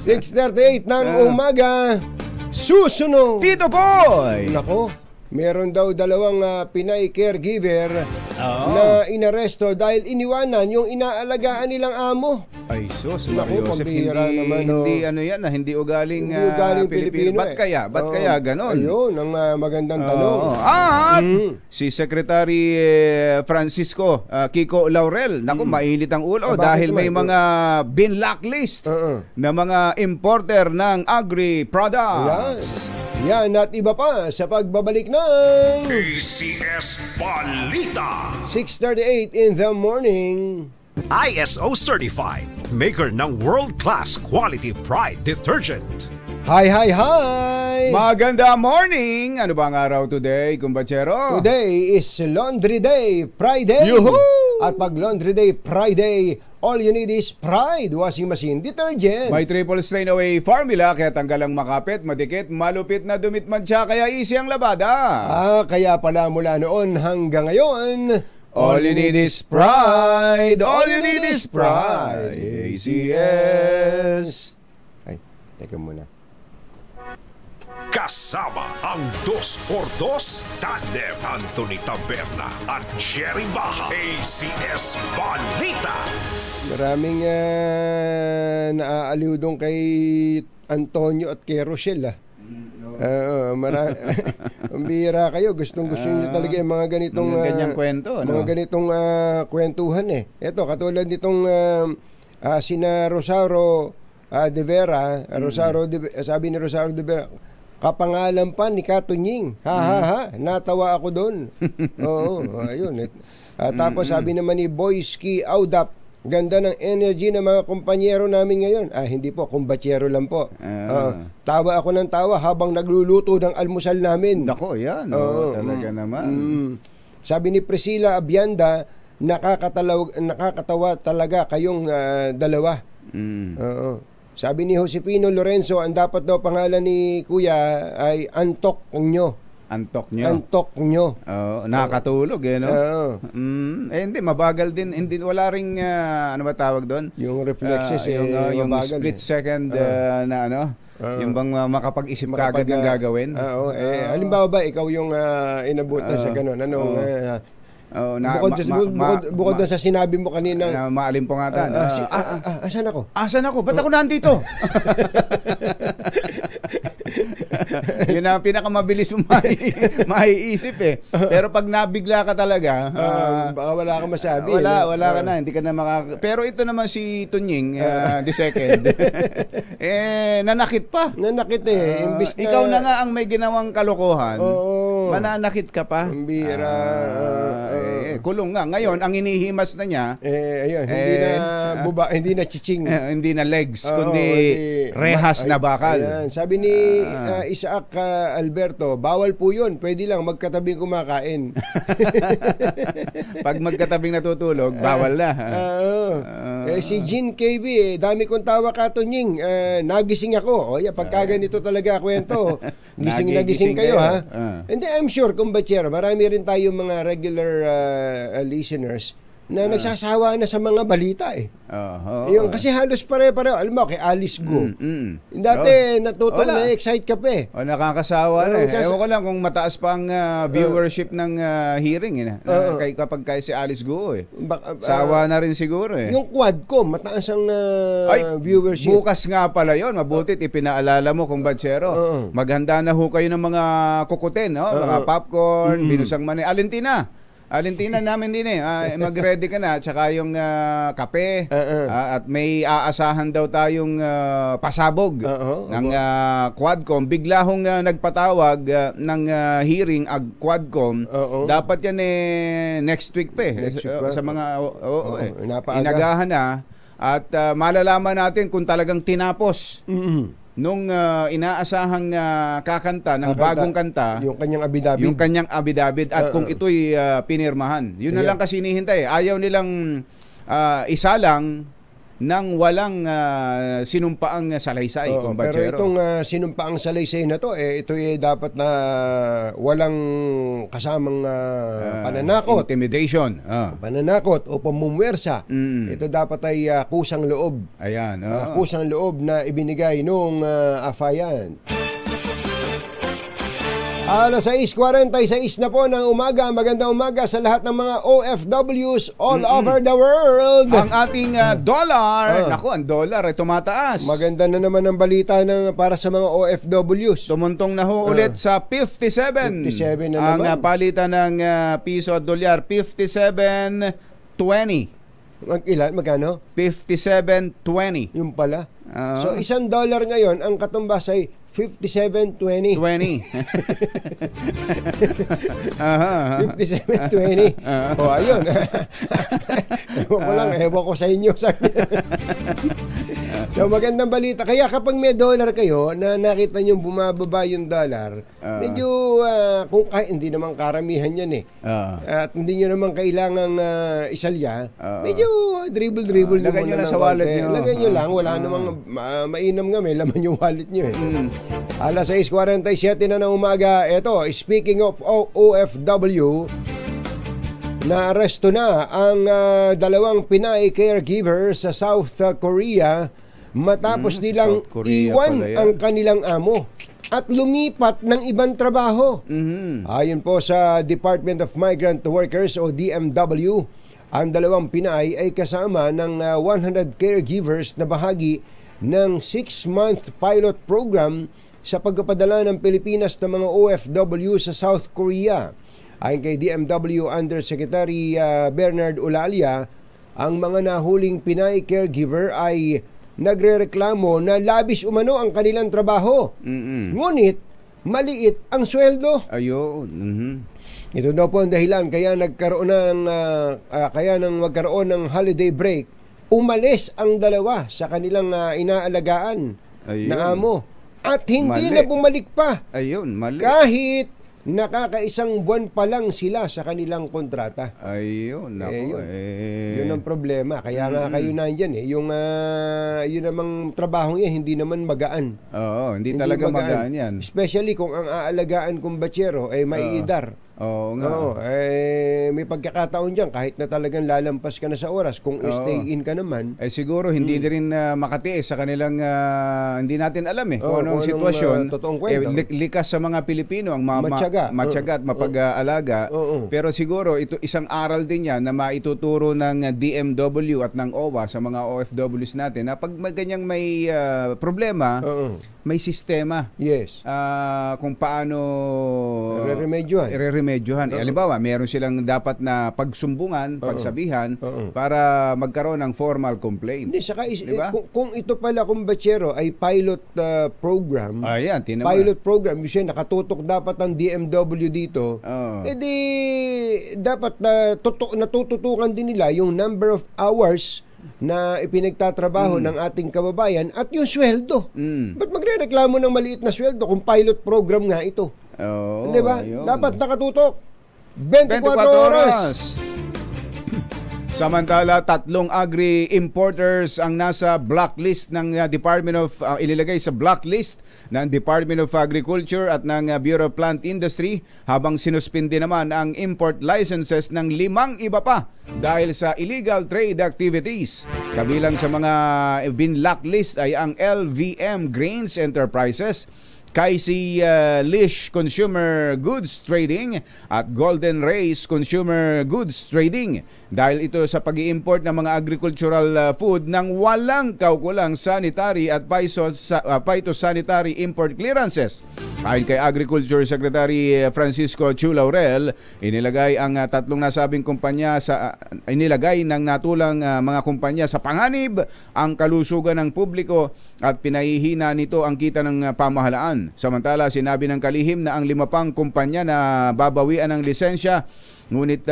6:38 ng umaga. Susunod. Tito Boy! Nako, meron daw 2 Pinay caregiver na inaresto dahil iniwanan yung inaalagaan nilang amo. Ay, sus, Naku, Mario Joseph, pambihira naman, hindi ugaling, Hindi ugaling Pilipino. Ba't kaya ganon? Ayun, ang magandang tanong. At si Secretary Francisco Kiko Laurel, naku, mainit ang ulo dahil may mga binlacklist na mga importer ng agri-products. Yan at iba pa sa pagbabalik ng ACS Balita. 6:38 in the morning. ISO certified, maker ng world-class quality Pride detergent. Hi! Maganda morning! Ano ba ang araw today, Kumbatsero? Today is Laundry Day Friday. Yuhuu! At pag Laundry Day Friday, all you need is Pride Washing Machine Detergent. May triple stain away formula kaya tanggal ang makapit, madikit, malupit na dumitmantsa kaya easy ang labada. Kaya pala mula noon hanggang ngayon, all you need is Pride. All you need is Pride. ACS. Ay, teka muna. Kasama ang 2x2 tandem Anthony Taberna at Jerry Baja. ACS Balita. Maraming naaaliw doon kay Antonio at kay Rochelle. Ang bihira kayo. Gusto nyo talaga yung mga ganitong ganyang kwento, mga ganitong kwentuhan Ito, katulad nitong sina Rosario de Vera. Sabi ni Rosario de Vera, kapangalan pa ni Katunying. Natawa ako doon. Oo, ayun. Tapos sabi naman ni Boyski Audap, ganda ng energy ng mga kumpanyero namin ngayon. Hindi po, kumbatsero lang po. Tawa ako ng tawa habang nagluluto ng almusal namin. Nako, yan. Talaga naman. Sabi ni Priscilla Abianda, nakakatawa talaga kayong dalawa. Sabi ni Josefino Lorenzo, ang dapat daw pangalan ni Kuya ay Antok nyo. Antok nyo. Nakakatulog no? Hindi, mabagal din. Hindi, wala ring, ano ba tawag doon? Yung reflexes, yung mabagal, split second na yung bang makapag-isip kagad ng gagawin. Halimbawa ba, ikaw yung inabutan sa ganun? Bukod na sa sinabi mo kanina, maalimpungatan. asan ako? Ba't ako nandito? Yun ang pinakamabilis mo maiisip Pero pag nabigla ka talaga, baka wala ka masabi. Wala ka na, hindi ka na Pero ito naman si Tunying, the second. Nanakit pa. Nanakit imbis na... Ikaw na nga ang may ginawang kalokohan. Mananakit ka pa. Ang bira. Kulong nga. Ngayon, ang inihimas na niya, hindi na chiching. Hindi na legs, kundi rehas na bakal. Ayan. Sabi ni Isaac Alberto, bawal po yun. Pwede lang magkatabing kumakain. Pag magkatabing natutulog, bawal na. Si Jean KB, dami kong tawa ka, Tonying. Nagising ako. Pagka ganito talaga kwento. Nagising kayo, ha? Hindi, I'm sure, kumbatsero, marami rin tayo mga regular listeners na nagsasawa na sa mga balita yung kasi halos pare-pareho. Alam mo, kay Alice Go. Dati na-excite ka pa nakakasawa na Ewan ko lang kung mataas pa ang viewership ng hearing kapag si Alice Go sawa na rin siguro Yung Quadcom, mataas ang viewership. Bukas nga pala yon. Mabutit ipinaalala mo kung batsero. Maghanda na ho kayo ng mga kukutin, mga popcorn, binusang mani. Alintina namin din mag-ready ka na, tsaka yung kape at may aasahan daw tayong pasabog ng Quadcom. Bigla hong nagpatawag ng hearing Quadcom. Dapat yan next week pa sa mga inagahan na at malalaman natin kung talagang tinapos nung inaasahang kakanta ng bagong kanta, yung kanyang abidabid at kung ito'y pinirmahan. Yun na lang kasi hinihintay. Ayaw nilang isa lang nang walang sinumpaang salaysay. Pero itong sinumpaang salaysay na to, ito dapat na walang kasamang pananakot. Intimidation. Pananakot o pamumuwersa. Ito dapat ay kusang loob. Ayan. Kusang loob na ibinigay nung afayan. 6:46 na po ng umaga. Magandang umaga sa lahat ng mga OFWs all over the world. Ang ating dollar, naku, ang dollar ay tumataas. Maganda na naman ang balita para sa mga OFWs. Tumuntong na ho ulit sa 57. 57 na naman. Ang palitan ng piso at dolyar, 57.20. Ilan? Magkano? 57.20. Yung pala. So, $1 ngayon, ang katumbas ay 57.20. 57.20. Ayun. Ewan ko sa inyo. So, magandang balita. Kaya kapag may dollar kayo, na nakita nyo bumababa yung dollar, medyo, kung hindi naman karamihan yan at hindi nyo naman kailangang isalya, medyo dribble lagay nyo na sa wallet nyo. Lagay nyo lang. Wala namang mainam nga, may laman yung wallet nyo 6:47 na ng umaga. Ito, speaking of OFW, naaresto na ang dalawang Pinay caregiver sa South Korea matapos nilang iwan ang kanilang amo at lumipat ng ibang trabaho. Ayon po sa Department of Migrant Workers o DMW, ang dalawang Pinay ay kasama ng 100 caregivers na bahagi ng 6-month pilot program sa pagpapadala ng Pilipinas ng mga OFW sa South Korea. Ayon kay DMW Undersecretary Bernard Ulalia, ang mga nahuling Pinay caregiver ay nagrereklamo na labis umano ang kanilang trabaho. Ngunit maliit ang sweldo. Ayun. Ito daw po ang dahilan kaya nagkaroon ng magkaroon ng holiday break. Umalis ang dalawa sa kanilang inaalagaan na amo at hindi na bumalik pa. Ayun, mali. Kahit nakakaisang buwan pa lang sila sa kanilang kontrata. Ayun, nako. Yun ang problema. Kaya nga kayo nandyan Yung yun namang trabahong yan, hindi naman magaan. Oo, hindi talaga magaan yan. Especially kung ang aalagaan kong batsero ay maiidar. Oo nga. Oo, may pagkakataon dyan kahit na talagang lalampas ka na sa oras kung stay in ka naman. Siguro hindi din rin makatiis sa kanilang hindi natin alam kung anong sitwasyon. Totoong kwento. Likas sa mga Pilipino ang matyaga at mapag-aalaga. Pero siguro ito isang aral din yan na maituturo ng DMW at ng OWA sa mga OFWs natin na pag ganyang may problema, may sistema. Yes. Kung paano Re-remedyohan. Halimbawa, meron silang dapat na pagsumbungan, pagsabihan para magkaroon ng formal complaint. Hindi, saka diba? kung ito pala kung batsero ay pilot program. Ayan, pilot program, kasi nakatutok dapat ang DMW dito. Edi dapat natututukan din nila yung number of hours na ipinagtatrabaho ng ating kababayan at yung sweldo. Ba't magrereklamo ng maliit na sweldo kung pilot program nga ito? Di ba? Dapat nakatutok 24 oras. Samantala, 3 agri-importers ang nasa blacklist ng Department of ililagay sa blacklist ng Department of Agriculture at ng Bureau of Plant Industry habang sinuspindi naman ang import licenses ng 5 iba pa dahil sa illegal trade activities. Kabilang sa mga binlacklist ay ang LVM Grains Enterprises, Kaisi Lish Consumer Goods Trading at Golden Race Consumer Goods Trading dahil ito sa pag-i-import ng mga agricultural food ng walang kaukulang sanitary at phytosanitary import clearances. Ayon kay Agriculture Secretary Francisco Chu Laurel, inilagay ang 3 nasabing kumpanya inilagay ng natulang mga kumpanya sa panganib ang kalusugan ng publiko at pinahihina nito ang kita ng pamahalaan. Samantala, sinabi ng kalihim na ang 5 pang kumpanya na babawian ng lisensya ngunit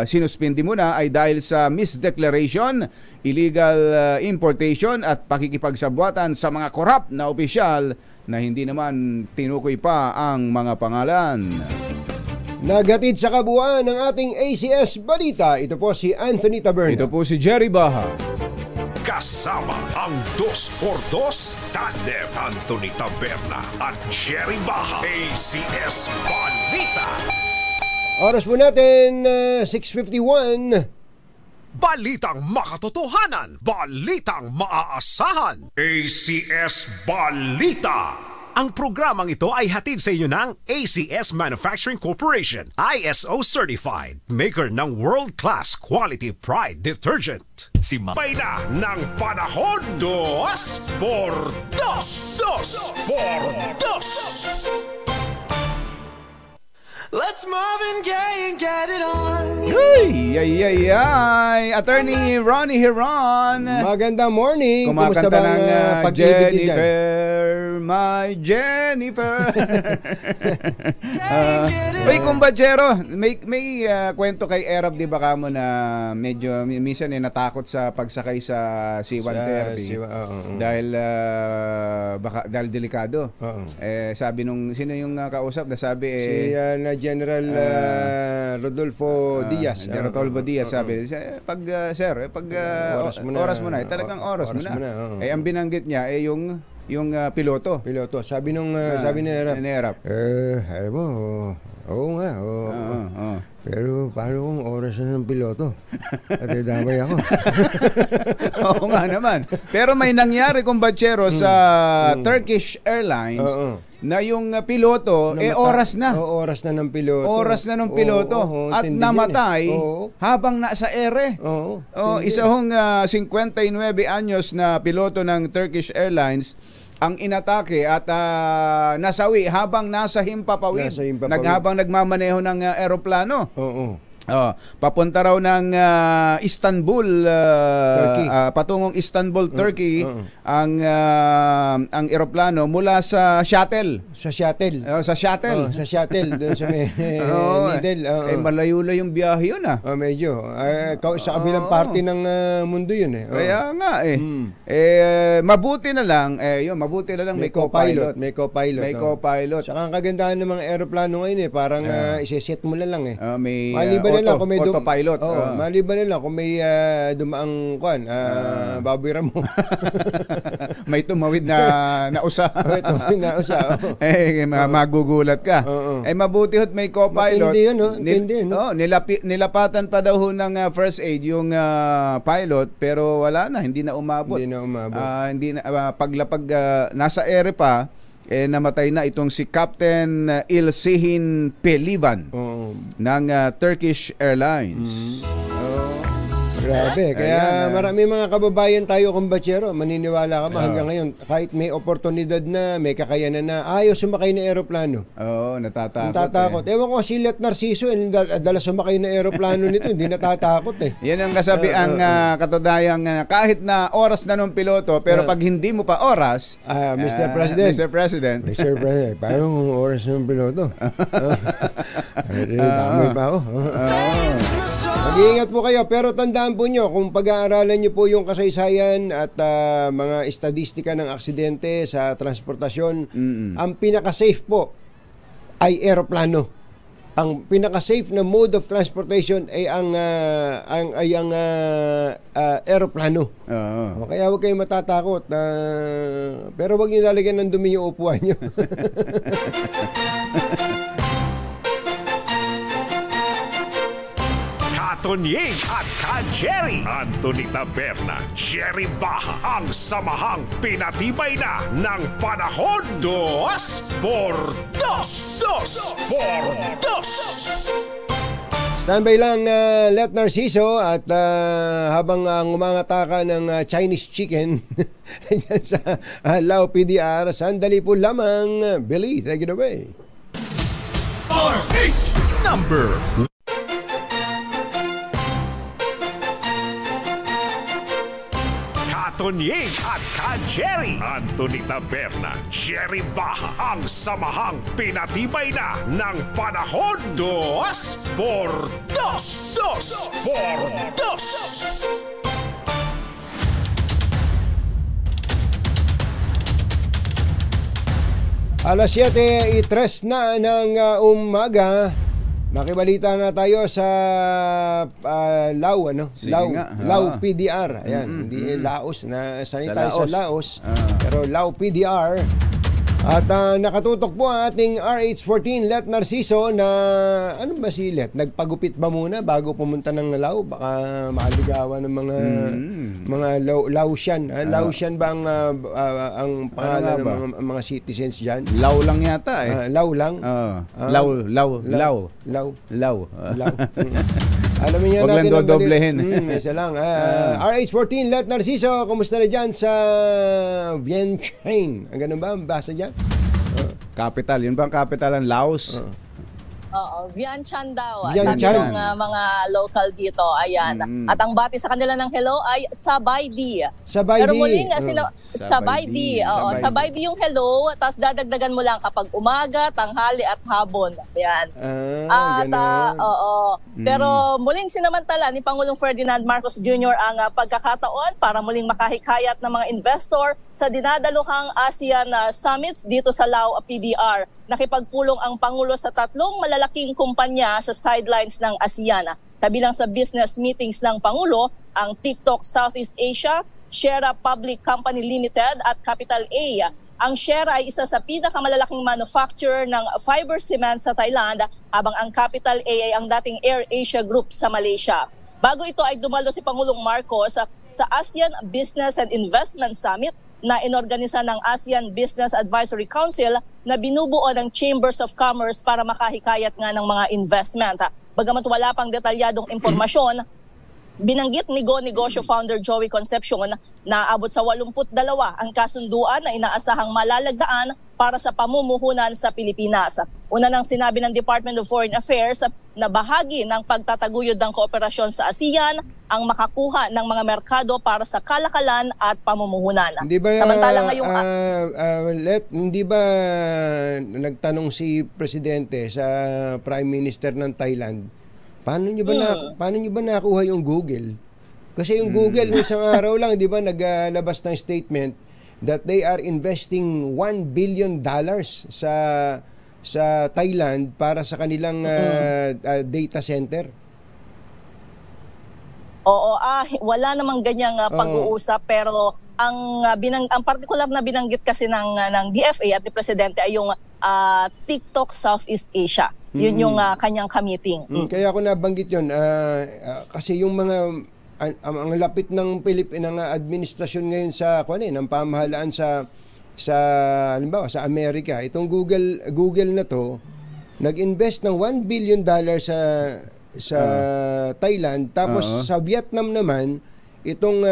sinuspindi muna ay dahil sa misdeclaration, illegal importation at pakikipagsabwatan sa mga korap na opisyal na hindi naman tinukoy pa ang mga pangalan. Nagatid sa kabuuan ng ating ACS Balita, ito po si Anthony Taberna. Ito po si Jerry Baha. Kasama ang 2x2 tandem Anthony Taberna at Jerry Baha. ACS Balita. Oras po natin 6:51. Balitang makatotohanan, balitang maaasahan. ACS Balita. Ang programang ito ay hatid sa inyo ng ACS Manufacturing Corporation, ISO certified, maker ng world-class quality pride detergent. Pay na ng panahon, 2x2. Let's Marvin Gaye and get it on. Ay. Attorney Ronnie Hiron. Magandang morning. Kumusta Kumakanta bang ng pag-ibig Jennifer, my Jennifer. Uy, kumbachero, may kwento kay Erab, di ba kamo na medyo minsan natakot sa pagsakay sa C-130 dahil dahil delikado. Sabi nung sino yung kausap na sabi si General Rodolfo Diaz. Rodolfo Diaz sabi, pag oras mo na, talagang oras mo na. Ang binanggit niya yung piloto. Sabi ni Erap. Alam mo, oo nga. Pero paano kung oras na ng piloto? At damay ako. Oo nga naman. Pero may nangyari kumbachero sa Turkish Airlines na yung piloto oras na. Oras na ng piloto. Oras na ng piloto at namatay habang nasa ere. Isa hong 59 anyos na piloto ng Turkish Airlines ang inatake at nasawi habang nasa himpapawid. Habang nagmamaneho ng eroplano. Papunta raw ng Istanbul, Turkey. Patungong Istanbul, Turkey, ang eroplano mula sa shuttle. Sa shuttle. Sa shuttle. Sa shuttle doon sa may middle. Malayo-layong biyahe yun Medyo. Sa kabilang parte ng mundo yun eh. Kaya nga mabuti na lang may co-pilot. May co-pilot. Saka ang kagandahan ng mga eroplano ngayon parang iseset mo lang may maliban na lang kung may autopilot. Maliban na lang kung may dumaang babira mo. May tumawid na usa. May tumawid na usa. Magugulat ka. Mabuti hot may co-pilot. Hindi yun. Nilapatan pa daw ng first aid yung pilot, pero wala na, hindi na umabot. Paglapag nasa ere pa, namatay na itong si Captain Ilsihin Pelivan ng Turkish Airlines. Grabe. Kaya marami mga kababayan tayo kumbatsero. Maniniwala ka ba hanggang ngayon, kahit may oportunidad na, may kakayanan na, ayaw sumakay ng aeroplano. Natatakot. Ewan ko si Let Narciso, dala sumakay ng aeroplano nito, hindi natatakot Yan ang kasabihan katudayang kahit na oras na nung piloto, pero pag hindi mo pa oras, Mr. President. Mr. President, parang oras ng piloto. Dami pa ako. Mag-iingat po kayo, pero tandaan po nyo, kung pag-aaralan nyo po yung kasaysayan at mga estadistika ng aksidente sa transportasyon, ang pinaka-safe po ay aeroplano. Ang pinaka-safe na mode of transportation ay ang aeroplano. Kaya huwag kayong matatakot. Pero huwag nyo lalagyan ng dumi yung upuan nyo. Tonying at Ka-Jerry, Anthony Taberna, Jerry Baha, ang samahang pinatibay na ng panahon. 2x2. Standby lang, Let Narciso, at habang umangataka ng Chinese chicken dyan sa Lao PDR, sandali po lamang. Billy, take it away. RH number 1. Tonying at Ka-Jerry, Anthony Taberna, Jerry Baha, ang samahang pinatibay na ng panahon. 2x2. Alas 7:03 na ng umaga. Makibalita nga tayo sa Lao, Lao PDR. Ayan, hindi Laos, na sanay tayo sa Laos. Pero Lao PDR. At nakatutok po ang ating RH14 Let Narciso na, ano ba si Let? Nagpagupit ba muna bago pumunta ng Lao? Baka makaligawan ng mga Laosian. Laosian ba ang pangalan ng mga citizens dyan? Lao lang yata Lao lang? Lao. Alam niyo natin. Huwag lang dodoblehin. Isa lang. RH14 Let Narciso, kumusta na dyan sa Vientiane? Ang ganun ba ang basa dyan? Capital. Yun ba ang capital ng Laos? Oo, Vientiane daw. Vientiane. Sabi ng mga local dito, ayan. At ang bati sa kanila ng hello ay Sabaydi. Sabaydi. Pero muling, Sabaydi. Oo, Sabaydi yung hello, tapos dadagdagan mo lang kapag umaga, tanghali at hapon. Ayan. Pero muling sinamantala ni Pangulong Ferdinand Marcos Jr. ang pagkakataon para muling makahikayat ng mga investor sa dinadaluhang ASEAN Summits dito sa Lao PDR. Nakipagpulong ang Pangulo sa 3 malalaking kumpanya sa sidelines ng ASEAN. Kabilang sa business meetings ng Pangulo, ang TikTok Southeast Asia, Shera Public Company Limited at Capital A. Ang Shera ay isa sa pinakamalalaking manufacturer ng fiber cement sa Thailand, habang ang Capital A ay ang dating Air Asia Group sa Malaysia. Bago ito ay dumalo si Pangulong Marcos sa ASEAN Business and Investment Summit na inorganisa ng ASEAN Business Advisory Council na binubuo ng Chambers of Commerce para makahikayat nga ng mga investment. Bagamat wala pang detalyadong impormasyon, binanggit ni Go Negosyo founder Joey Concepcion na abot sa 82 ang kasunduan na inaasahang malalagdaan para sa pamumuhunan sa Pilipinas. Una nang sinabi ng Department of Foreign Affairs na bahagi ng pagtataguyod ng kooperasyon sa ASEAN ang makakuha ng mga merkado para sa kalakalan at pamumuhunan. Hindi ba, Samantala ngayong hindi ba nagtanong si Presidente sa Prime Minister ng Thailand, paano niyo ba nakuha yung Google? Kasi yung Google isang araw lang, di ba, naglabas ng statement that they are investing $1 billion sa Thailand para sa kanilang data center. Oo, wala namang ganyang pag-uusap, pero ang particular na binanggit kasi ng DFA at ni Presidente ay yung TikTok Southeast Asia. Yun yung kanyang ka-meeting. Kaya ako nabanggit yun kasi yung mga ang lapit ng ng administrasyon ngayon sa ng pamahalaan sa halimbawa sa Amerika, itong Google na to nag-invest ng $1 billion sa Thailand, tapos sa Vietnam naman itong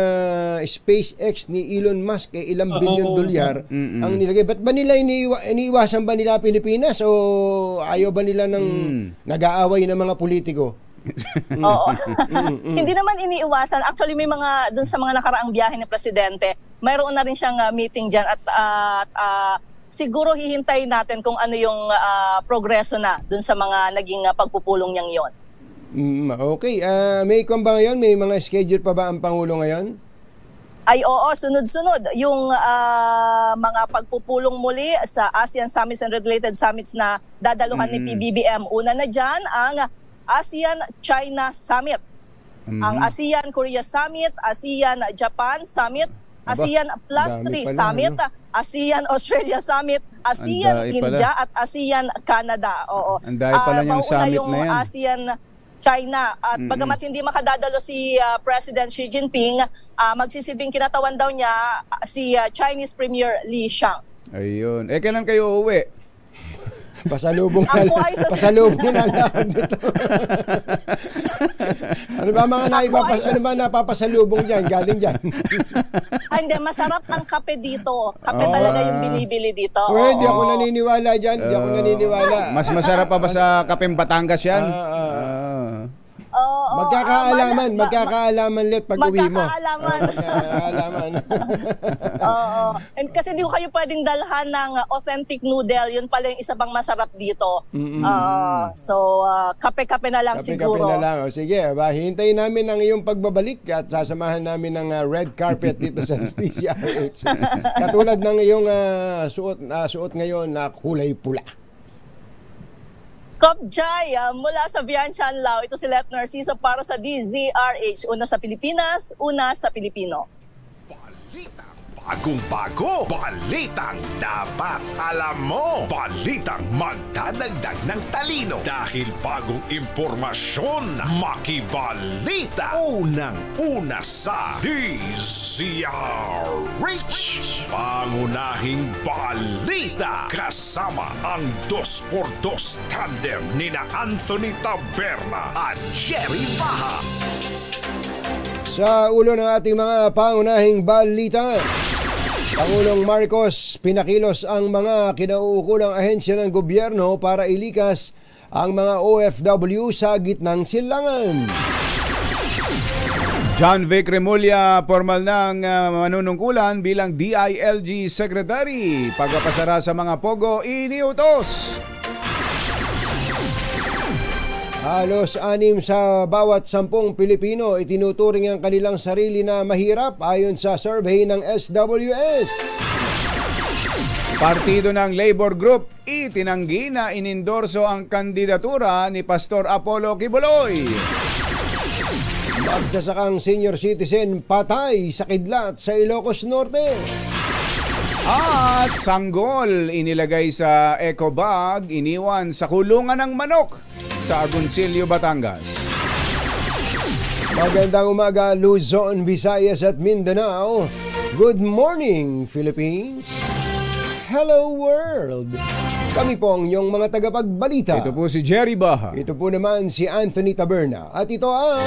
SpaceX ni Elon Musk ilang bilyon dolyar ang nilagay. Ba't ba nila iniiwasan ba nila Pilipinas o ayaw ba nila ng nag-aaway ng mga politiko? Oo. Hindi naman iniiwasan. Actually, may mga dun sa mga nakaraang biyahe ni Presidente, mayroon na rin siyang meeting dyan at siguro hihintayin natin kung ano yung progreso na dun sa mga naging pagpupulong niyang yon. Okay. May kung ba ngayon? May mga schedule pa ba ang Pangulo ngayon? Ay oo, sunod-sunod yung mga pagpupulong muli sa ASEAN Summits and Related Summits na dadaluhan ni PBBM. Una na dyan ang ASEAN-China Summit, ang ASEAN-Korea Summit, ASEAN-Japan Summit, ASEAN Plus 3 Summit, ASEAN-Australia Summit, ASEAN-India at ASEAN-Canada. Oo. Anday pala yung summit yung na yan. ASEAN-China. At bagamat hindi makadadalo si President Xi Jinping, magsisilbing kinatawan daw niya si Chinese Premier Li Qiang. Ayun. Kailan kayo uuwi? Pasalubong na lang dito. Ano ba mga napapasalubong diyan? Galing diyan. Hindi, masarap ang kape dito. Kape talaga yung binibili dito. Hindi ako naniniwala diyan. Hindi ako naniniwala. Mas masarap pa ba sa kapeng Batangas yan? Magkakaalaman let pag uwi mo. Magkakaalaman. Oo. And kasi hindi ko kayo pwedeng dalhan ng authentic noodle. Yun pala yung isa pang masarap dito. So, kape-kape na lang siguro. Kape na lang. Sige, hintayin namin ang iyong pagbabalik at sasamahan namin ng red carpet dito sa DZRH. Katulad ng iyong suot ngayon na kulay pula. Kop Jai, mula sa Vientiane, Lao, ito si Let Narciso para sa DZRH. Una sa Pilipinas, una sa Pilipino. Bagong-bago, balitang dapat alam mo. Balitang magdadagdag ng talino. Dahil bagong impormasyon, makibalita. Unang-una sa DZRH. Pangunahing balita. Kasama ang 2x2 tandem nina Anthony Taberna at Jerry Baha. Sa ulo ng ating mga pangunahing balita, Pangulong Marcos pinakilos ang mga kinauukulang ahensya ng gobyerno para ilikas ang mga OFW sa gitnang silangan. John Vic Remulla formal ng manunungkulan bilang DILG Secretary. Pagpapasara sa mga pogo, iniutos. Halos 6 sa bawat 10 Pilipino itinuturing ang kanilang sarili na mahirap ayon sa survey ng SWS. Partido ng Labor Group itinanggi na inendorso ang kandidatura ni Pastor Apollo Kibuloy. Magsasakang senior citizen patay sa kidlat sa Ilocos Norte. At sanggol inilagay sa eco bag, iniwan sa kulungan ng manok sa Agoncillo, Batangas. Magandang umaga, Luzon, Visayas at Mindanao. Good morning, Philippines. Hello, world. Kami po ang inyong mga tagapagbalita. Ito po si Jerry Baha. Ito po naman si Anthony Taberna. At ito ang...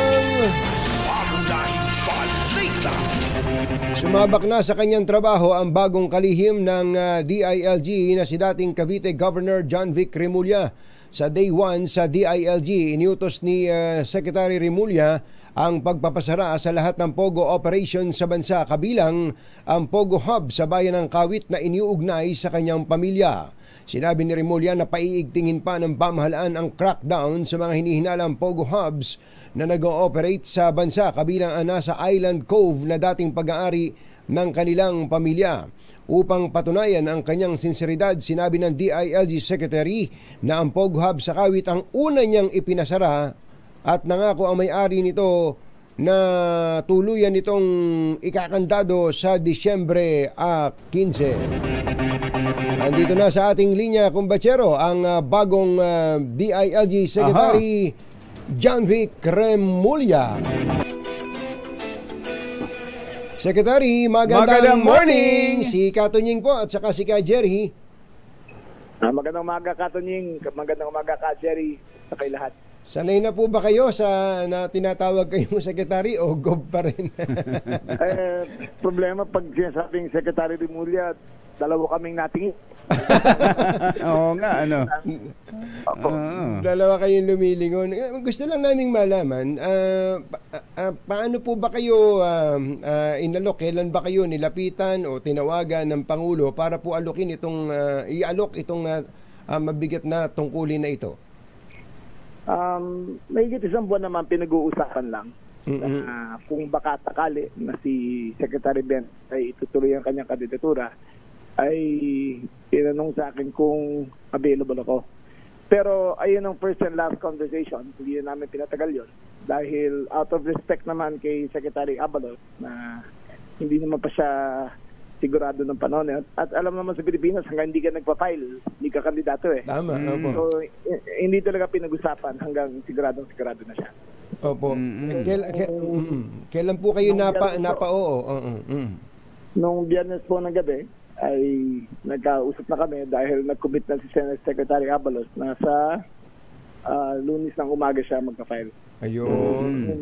Sumabak na sa kanyang trabaho ang bagong kalihim ng DILG na si dating Cavite Governor John Vic Remulla. Sa day 1 sa DILG, iniutos ni Secretary Remulla ang pagpapasara sa lahat ng POGO operation sa bansa, kabilang ang POGO Hub sa bayan ng Kawit na iniuugnay sa kanyang pamilya. Sinabi ni Remulla na paiigtingin pa ng pamahalaan ang crackdown sa mga hinihinalang POGO Hubs na nag-ooperate sa bansa, kabilang ang nasa Island Cove na dating pag-aari ng kanilang pamilya. Upang patunayan ang kanyang sinseridad, sinabi ng DILG Secretary na ang POGO Hub sa Kawit ang una niyang ipinasara at nangako ang may-ari nito na tuluyan itong ikakandado sa Disyembre 15. Andito na sa ating linya, kumbatsero, ang bagong DILG Secretary John Vic Remulla. Secretary, magandang morning! Si Katunying po at saka si Ka Jerry. Magandang umaga, Katunying. Magandang umaga, Ka Jerry. Sa kay lahat. Sanay na po ba kayo sa na tinatawag kayong secretary o gob pa rin? Problema pag sinasabing Secretary Remulla, dalawa kaming natingin. Oo nga, ano. Dalawa kayong lumilingon. Gusto lang naming malaman, paano po ba kayo inalok? Kailan ba kayo nilapitan o tinawagan ng Pangulo para po alokin itong, i-alok itong mabigat na tungkulin na ito? Mahigit isang buwan naman pinag-uusapan lang. Kung baka takali na si Secretary Ben ay itutuloy ang kanyang kandidatura, ay tinanong sa akin kung available ako. Pero ayun ang first and last conversation, hindi na namin pinatagal yun. Dahil out of respect naman kay Secretary Abalos na hindi naman pa siya sigurado ng panahon. At alam naman sa Pilipinas, hanggang hindi ka nagpa-file, hindi ka kandidato eh. Tama, opo. So, hindi talaga pinag-usapan hanggang sigurado na siya. Opo. Kailan po kayo napa-oo? Nung Biyernes po ng gabi, ay nagkausap na kami dahil nag-commit na si Senate Secretary Abalos na sa Lunes ng umaga siya magpa-file. Ayun.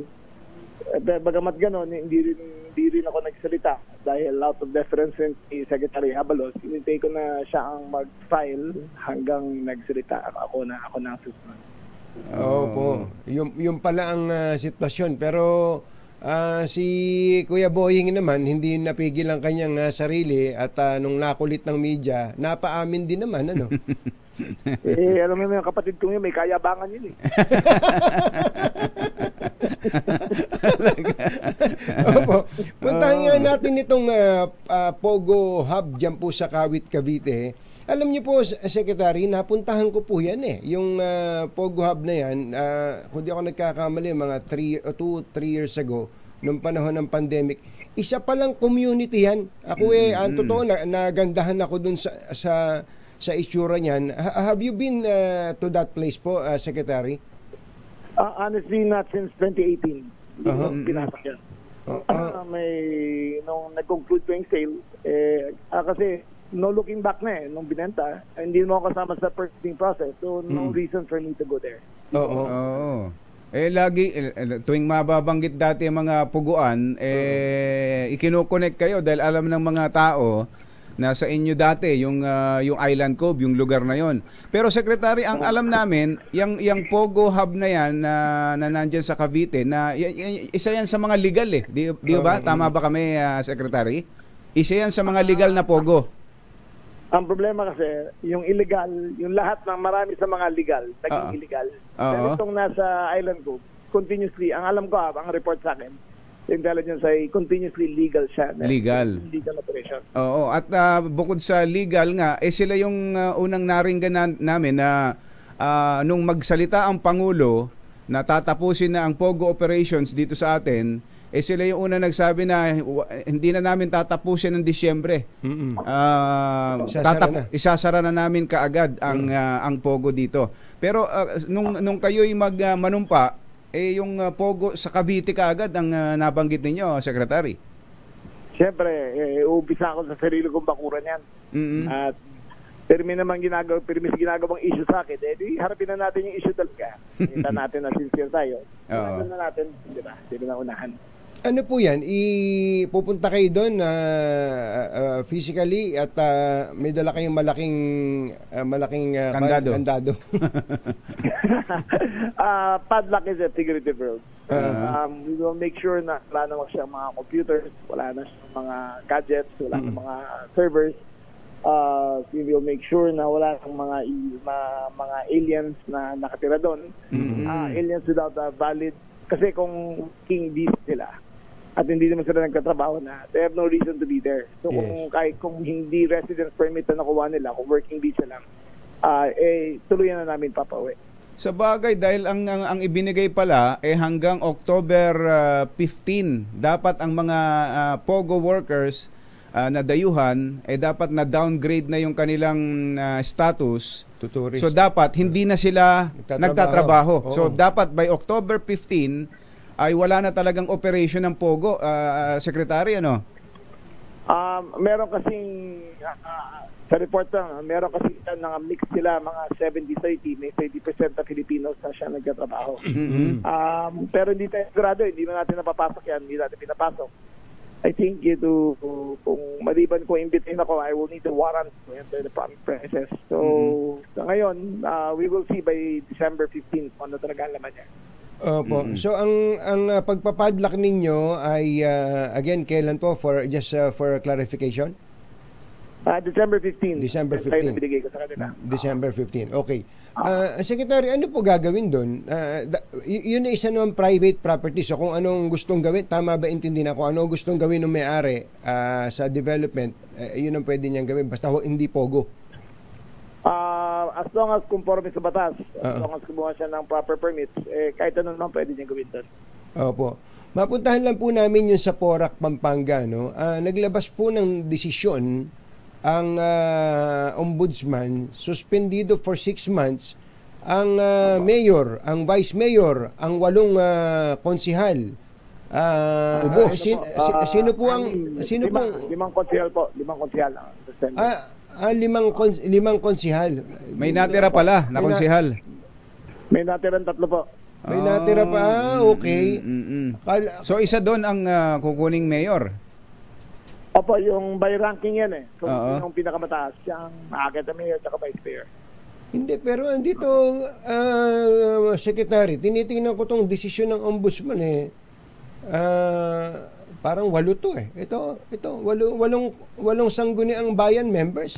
Bagamat gano'n, hindi rin ako nagsalita dahil out of deference ni Secretary Abalos, hinintay ko na siya ang mag-file hanggang nagsalita. Ako na ang susunod. Opo. Yung pala ang sitwasyon. Pero si Kuya Boying naman, hindi napigil ang kanyang sarili at nung nakulit ng media, napaamin din naman, ano? Alam mo yung kapatid kong yun, may kayabangan yun eh. Opo. Puntahan nga natin itong POGO Hub dyan po sa Kawit, Cavite. Alam niyo po, Secretary, napuntahan ko po yan eh. Yung POGO Hub na yan, kung di ako nagkakamali, mga 2-3 years ago, nung panahon ng pandemic, isa palang community yan. Ako ang totoo, nagandahan ako dun sa itsura niyan. Have you been to that place po, Secretary? Honestly, not since 2018. Pinasak yan. Nung nag-conclude ko yung sale, kasi no looking back na nung binenta, hindi mo kasama sa purchasing process. So, no reason for me to go there. Oo. Lagi, tuwing mababanggit dati ang mga puguan, ikinoconnect kayo dahil alam ng mga tao na sa inyo dati yung Island Cove, yung lugar na yon. Pero Secretary, ang alam namin, yung POGO Hub na yan na nandiyan sa Cavite, na isa yan sa mga legal eh. Di ba? Tama ba kami, Secretary? Isa yan sa mga legal na POGO. Ang problema kasi, yung illegal, yung lahat ng marami sa mga legal, naging illegal. Pero itong nasa Island Cove, continuously, ang alam ko, ang report sa akin, intelligence ay continuously legal siya. Legal. Legal operation. Oo, at bukod sa legal nga, sila yung unang naringgan namin na nung magsalita ang Pangulo na tatapusin na ang POGO operations dito sa atin, sila yung unang nagsabi na hindi na namin tatapusin ng Disyembre. Isasara na namin kaagad ang POGO dito. Pero nung kayo'y manumpa, yung POGO sa Cavite kaagad ang nabanggit ninyo, Secretary. Siyempre, uumpisa ako sa sarili kong bakuran yan. At pirmi ginagawang issue sa akin, harapin na natin yung issue talaga. Kita natin na sincere tayo. Harapin na natin, di ba? Hindi na unahan. Ano po yan? Pupunta kayo doon physically at may dala kayong malaking kandado. Padlock is a figurative verb. We will make sure na wala na siyang mga computers, wala na siyang mga gadgets, wala na mga servers. We will make sure na wala kang mga aliens na nakatira doon. Aliens without a valid, kasi kung king beast sila at hindi naman sila nagkatrabaho na, they have no reason to be there. So kung hindi residence permit na nakuha nila, kung working visa lang, tuluyan na namin papauwi. Sa bagay, dahil ang ibinigay pala hanggang October 15, dapat ang mga POGO workers na dayuhan dapat na downgrade na yung kanilang status. Tuturis. So dapat hindi na sila nagtatrabaho. Oo. So dapat by October 15 ay wala na talagang operation ng POGO, Secretary, ano? Meron kasing sa report lang, meron kasi mix sila mga 70-30, may 30% na Filipinos na siya nagtatrabaho. Pero hindi tayo sigurado, hindi na natin napapasok yan, hindi natin pinapasok. I think kung maliban ko imbitin ako, I will need a warrant to enter the premises. So, sa ngayon, we will see by December 15 kung ano talaga ang laman niya. Opo. So ang pagpapadlock ninyo ay again kailan po for clarification? December 15. December 15. Tayo nabigay ko sa kanila. December 15. Okay. Secretary, ano po gagawin doon? Yun na isa naman private property. So kung anong gustong gawin, tama ba intindihin ako? Ano gustong gawin ng may-ari sa development, yun ang pwede niyang gawin. Basta hindi POGO. As long as conforme sa batas, as long as kumuha siya ng proper permits, kahit ano naman pwede niya gawin doon. Opo. Mapuntahan lang po namin yung sa Porac, Pampanga. No? Naglabas po ng desisyon ang ombudsman, suspendido for 6 months ang mayor, ang vice mayor, ang 8 konsihal. Sino po ang limang konsihal po, 5 konsihal ang suspended. 5 konsihal. May natira pala na konsihal. May natirang 3 po. May natira pa, okay. So isa doon ang kukuning mayor. Opo, yung by ranking yan So yung pinakamataas, siyang aakit na mayor at vice mayor. Hindi, pero andito, Secretary, tinitingnan ko tong desisyon ng ombudsman parang 8 to Ito, 8 sangguniang bayan members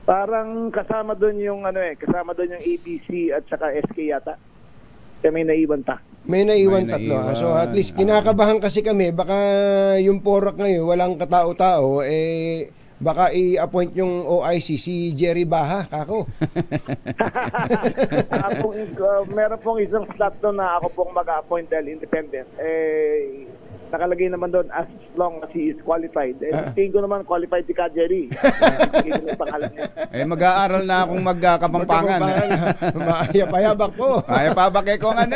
Parang kasama doon yung kasama doon yung APC at saka SK yata. Kaya may naiwan ta. May naiwan 3. So at least kinakabahan kasi kami, baka yung Porac ngayon walang katao-tao, baka i-appoint yung OIC si Jerry Baha, kako. Meron pong isang slot doon na ako pong mag-appoint dahil independent. Nakalagay naman doon as long as he is qualified. Tingin ko naman qualified si Ka Jerry. Mag-aaral na akong magkapampangan. Payabak po. Payabak ko nga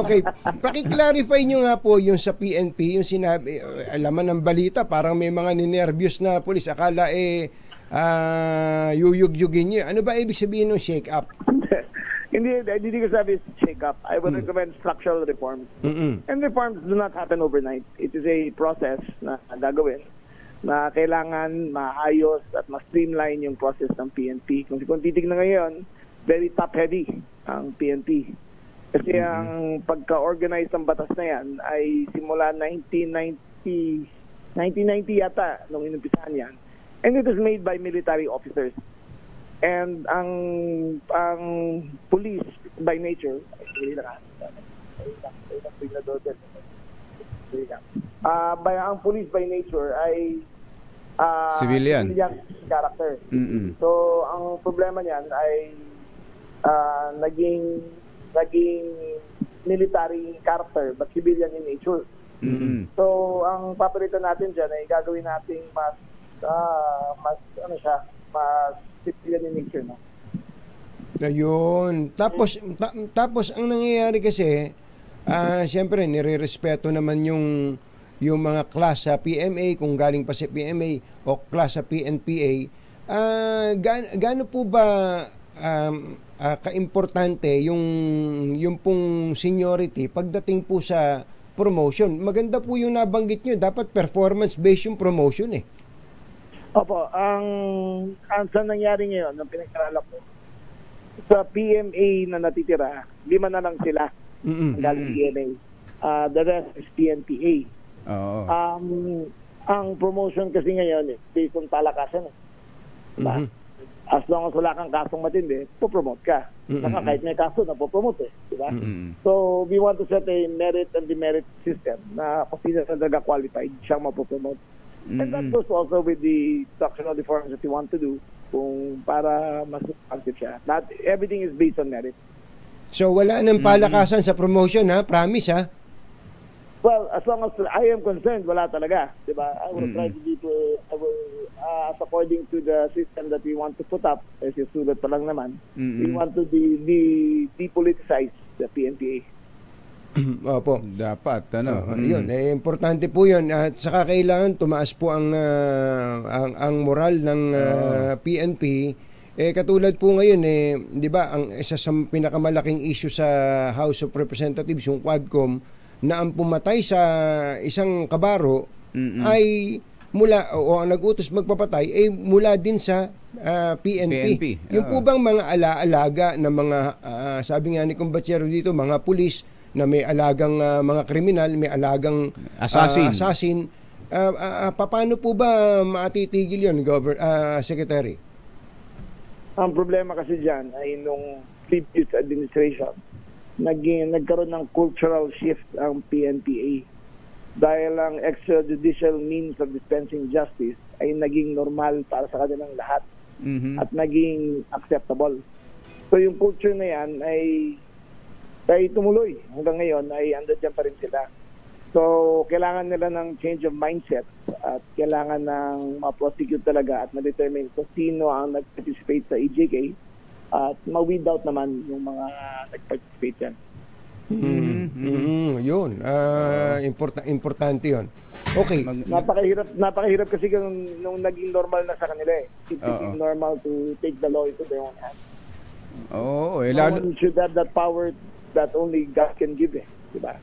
Okay, paki-clarify nyo nga po yung sa PNP, yung sinabi, alaman ng balita, parang may mga ninervyos na pulis. Akala yuyug-yugin nyo. Ano ba ibig sabihin ng shake-up? Hindi ko sabi shake up. I would recommend structural reforms. And reforms do not happen overnight. It is a process na gagawin na kailangan maayos at ma-streamline yung process ng PNP. Kung titignan ngayon, very top-heavy ang PNP. Kasi ang pagka-organize ng batas na yan ay simula 1990 yata nung inumpisahan yan. And it was made by military officers. And ang police by nature ang police by nature ay civilian character. So ang problema niyan ay naging military character but civilian in nature. So ang papalitan natin diyan ay gagawin nating mas civilian in nature, no? Ayun. Tapos ang nangyayari kasi, siyempre nire-respeto naman yung mga class sa PMA, kung galing pa sa PMA o class sa PNPA. Gaano po ba kaimportante yung pong seniority pagdating po sa promotion. Maganda po yung nabanggit nyo, dapat performance-based yung promotion eh. Opo, ang sa nangyari ngayon, ang pinag-aralan ko, sa PMA na natitira, 5 na lang sila. Galing PMA. The rest is PNPA. Oo. Ang promotion kasi ngayon, based on talakasan. Diba? As long as wala kang kasong matindi, popromote ka. Saka kahit may kaso, napopromote eh. Diba? So, we want to set a merit and demerit system na kung sino na talaga qualified, siyang mapopromote. And that goes also with the structural reforms that we want to do kung para mas active siya. Not everything is based on merit. So wala nang palakasan sa promotion ha? Promise ha? Well, as long as I am concerned, wala talaga. Diba? I will try to do as according to the system that we want to put up, as yung sulat pa lang naman, we want to depoliticize the PNPA. Opo. Dapat, Yun, importante po yun. At saka kailangan tumaas po ang moral ng PNP. Katulad po ngayon, di ba, ang isa sa pinakamalaking issue sa House of Representatives, yung Quadcom, na ang pumatay sa isang kabaro ay mula, o ang nag-utos magpapatay, ay mula din sa PNP. Yung po bang mga alaalaga na mga, sabi nga ni Kumbachero dito, mga pulis, na may alagang mga kriminal, may alagang assassin. Paano po ba matitigil yun, Secretary? Ang problema kasi dyan ay nung previous administration, nagkaroon ng cultural shift ang PNPA. Dahil ang extrajudicial means of dispensing justice ay naging normal para sa kanilang lahat at naging acceptable. So yung culture na yan ay tumuloy. Hanggang ngayon ay andyan pa rin sila. So, kailangan nila ng change of mindset at kailangan ng ma-prosecute talaga at ma-determine kung sino ang nag-participate sa EJK at ma-weed out naman yung mga nag-participate yan. Yun. Importante yun. Okay. Napakahirap kasi nung naging normal na sa kanila eh. It became normal to take the law into their own hands. No one should have that power that only God can give eh. Diba?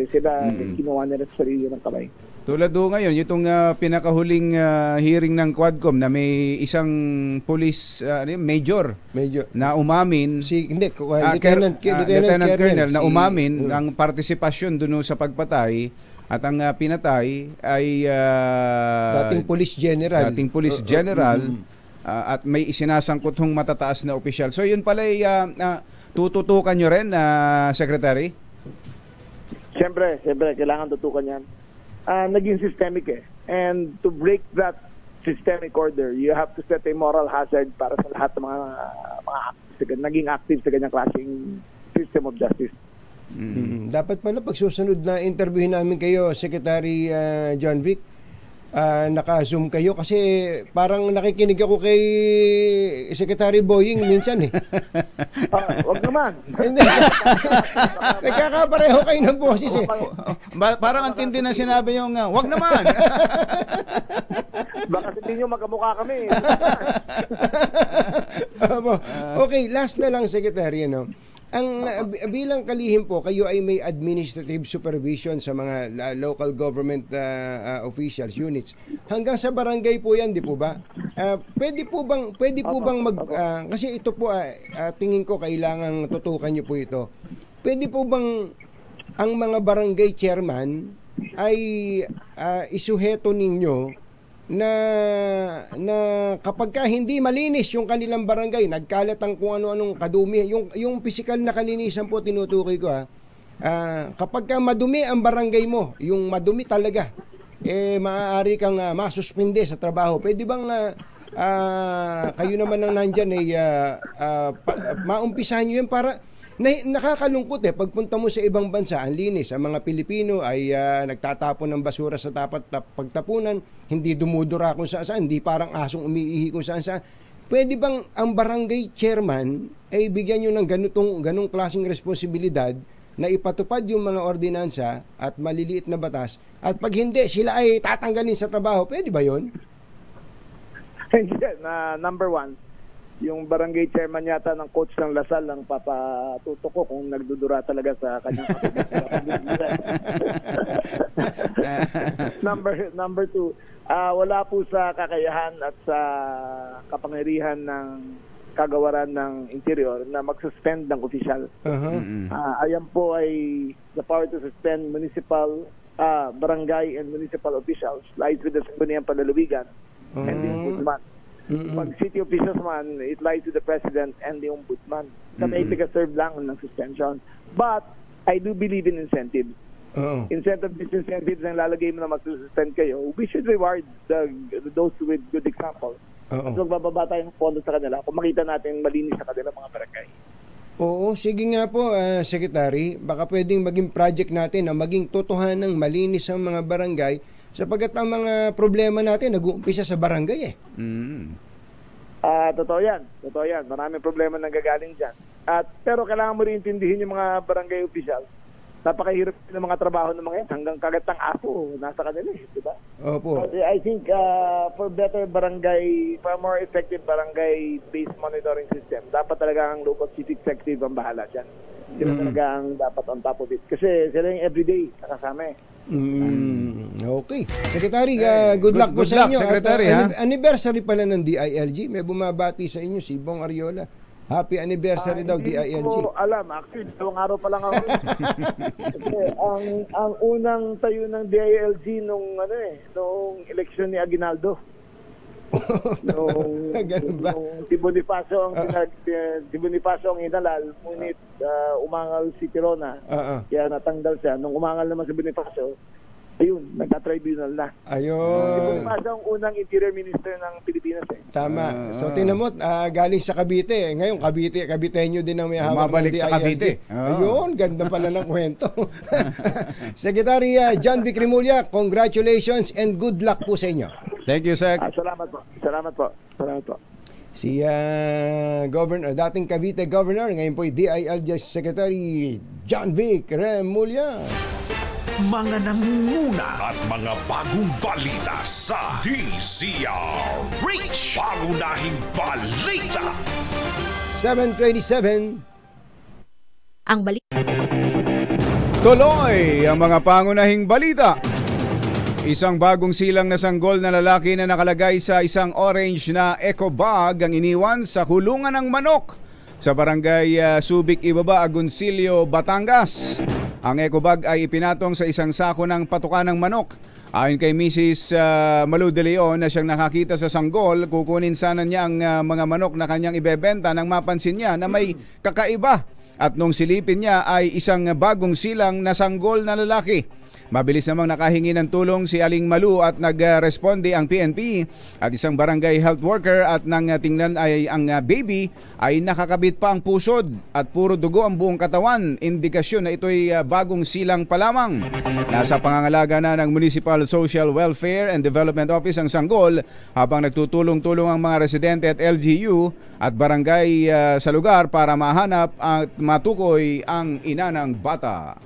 Sila kinuha nila sa sarili ng kamay. Tulad do ngayon, itong pinakahuling hearing ng Quadcom na may isang police major na umamin, Lieutenant Colonel na umamin ng partisipasyon doon sa pagpatay at ang pinatay ay dating police general at may isinasangkot hong matataas na opisyal. So yun pala ay tututukan nyo rin, Secretary? Siyempre, kailangan tutukan yan. Naging systemic eh. And to break that systemic order, you have to set a moral hazard para sa lahat ng mga naging active sa ganyang klaseng system of justice. Dapat pala pag susunod na interviewin namin kayo, Secretary John Vic, naka-zoom kayo kasi parang nakikinig ako kay Secretary Boying minsan eh. Wag naman. Nagkakapareho kayo ng boses eh. Parang ang tindi na sinabi yung wag naman. Baka hindi nyo magkamukha kami. Okay, last na lang, Secretary, no? Ang bilang kalihim po, kayo ay may administrative supervision sa mga local government officials, units. Hanggang sa barangay po yan, di po ba? Pwede po bang kasi ito po, tingin ko kailangang tutukan nyo po ito. Pwede po bang ang mga barangay chairman ay isuheto ninyo na kapag ka hindi malinis yung kanilang barangay, nagkalat ang kung ano-anong kadumi, yung physical na kalinisan po tinutukoy ko kapag ka madumi ang barangay mo, yung madumi talaga, maaari kang masuspinde sa trabaho. Pwede bang kayo naman ang nandyan maumpisahan nyo yun para nakakalungkot pagpunta mo sa ibang bansa, ang linis, ang mga Pilipino ay nagtatapon ng basura sa pagtapunan, hindi dumudura kung saan, hindi parang asong umiihi kung saan. Pwede bang ang barangay chairman ay bigyan nyo ng ganong klaseng responsibilidad na ipatupad yung mga ordinansa at maliliit na batas, at pag hindi, sila ay tatanggalin sa trabaho? Pwede ba yun? Number one, yung barangay chairman yata ng coach ng Lasal ang papatuto ko kung nagdudura talaga sa kanyang number 2, wala po sa kakayahan at sa kapangyarihan ng kagawaran ng interior na mag-suspend ng opisyal. Ayan po ay the power to suspend municipal, barangay and municipal officials lies with the Sangguniang Panlalawigan and the Ombudsman. Pag city officials man, it lies to the President and the Ombudsman. Na may taga-serve lang ng suspension. But, I do believe in incentives. Incentives ang lalagay mo na mag-suspend kayo. We should reward those with good example. So, magbababa tayong pondo sa kanila kung makita natin malinis sa kanila mga barangay. Oo, sige nga po, Secretary. Baka pwedeng maging project natin na maging totohanang malinis ang mga barangay sapagkat ang mga problema natin nag-uumpisa sa barangay Totoo yan. Maraming problema nang gagaling dyan. Pero kailangan mo rin intindihin yung mga barangay officials. Napakahirap ng mga trabaho ng mga yan. Hanggang kagatang aso, nasa kanila di ba? Opo. But I think for more effective barangay-based monitoring system, dapat talaga ang local chief executive ang bahala dyan. Sila talaga ang dapat on top of it. Kasi sila yung everyday nakasama Okay. Secretary, good luck po sa inyo. Secretary, anniversary pala ng DILG. May bumabati sa inyo si Bong Ariola. Happy anniversary daw, DILG. Hindi ko alam. Actually, dalawang araw pa lang ako. Kasi ang unang tayo ng DILG nung eleksyon ni Aguinaldo. Nung si Bonifacio ang inalal, ngunit umangal si Tirona. Kaya natanggal siya. Nung umangal naman si Bonifacio, ayun, nagka-tribunal na. Ayun. Si Bonifacio ang unang interior minister ng Pilipinas Tama. So tinan mo, galing sa Cavite. Ngayon, Caviteño din ang may hawak ng DILG. Sa Cavite. Ayun, ganda pala ng kwento. Secretary John Vic Rimulya, congratulations and good luck po sa inyo. Thank you, Sec. Salamat po. Si dating Cavite Governor, ngayon po DILG Secretary John Vic Rimulya. Mga nangunguna at mga bagong balita sa DZRH. Pangunahing balita. 7:27. Ang balita. Tuloy ang mga pangunahing balita. Isang bagong silang na sanggol na lalaki na nakalagay sa isang orange na eco bag ang iniwan sa kulungan ng manok sa barangay Subic Ibaba, Agoncillo, Batangas. Ang eco bag ay ipinatong sa isang sako ng patukan ng manok. Ayon kay Mrs. Malu de Leon na siyang nakakita sa sanggol, kukunin sana niya ang mga manok na kanyang ibebenta nang mapansin niya na may kakaiba. At nung silipin niya ay isang bagong silang na sanggol na lalaki. Mabilis namang nakahingi ng tulong si Aling Malu at nagresponde ang PNP at isang barangay health worker at nang tingnan ay ang baby ay nakakabit pa ang pusod at puro dugo ang buong katawan. Indikasyon na ito'y bagong silang pa lamang. Nasa pangangalaga na ng Municipal Social Welfare and Development Office ang sanggol habang nagtutulong-tulong ang mga residente at LGU at barangay sa lugar para mahanap at matukoy ang ina ng bata.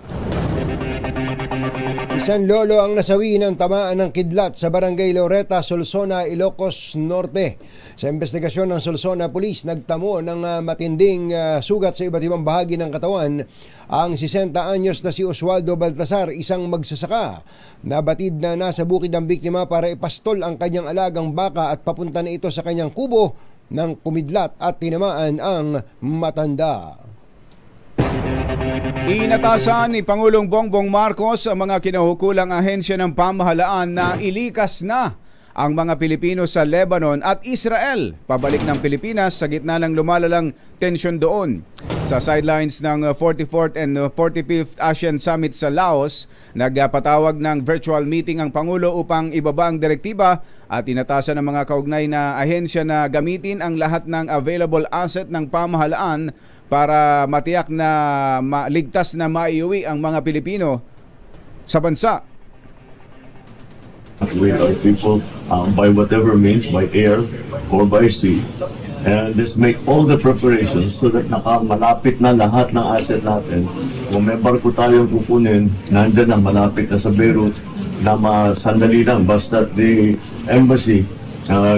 Isang lolo ang nasawi ng tamaan ng kidlat sa barangay Loreta, Solsona, Ilocos Norte. Sa investigasyon ng Solsona Police, nagtamo ng matinding sugat sa iba't ibang bahagi ng katawan ang 60 anyos na si Oswaldo Baltasar, isang magsasaka. Nabatid na nasa bukid ang biktima para ipastol ang kanyang alagang baka at papunta na ito sa kanyang kubo ng kumidlat at tinamaan ang matanda. Inatasan ni Pangulong Bongbong Marcos ang mga kinahukulang ahensya ng pamahalaan na ilikas na ang mga Pilipino sa Lebanon at Israel pabalik ng Pilipinas sa gitna ng lumalalang tensyon doon. Sa sidelines ng 44th and 45th ASEAN Summit sa Laos, nagpatawag ng virtual meeting ang Pangulo upang ibaba ang direktiba at inatasan ng mga kaugnay na ahensya na gamitin ang lahat ng available asset ng pamahalaan para matiyak na ligtas na maiuwi ang mga Pilipino sa bansa. With our people by whatever means, by air or by sea. And just make all the preparations so that malapit na lahat ng asset natin. Kung may barko tayong kukunin, nandyan na malapit na sa Beirut na sandali lang. Basta the embassy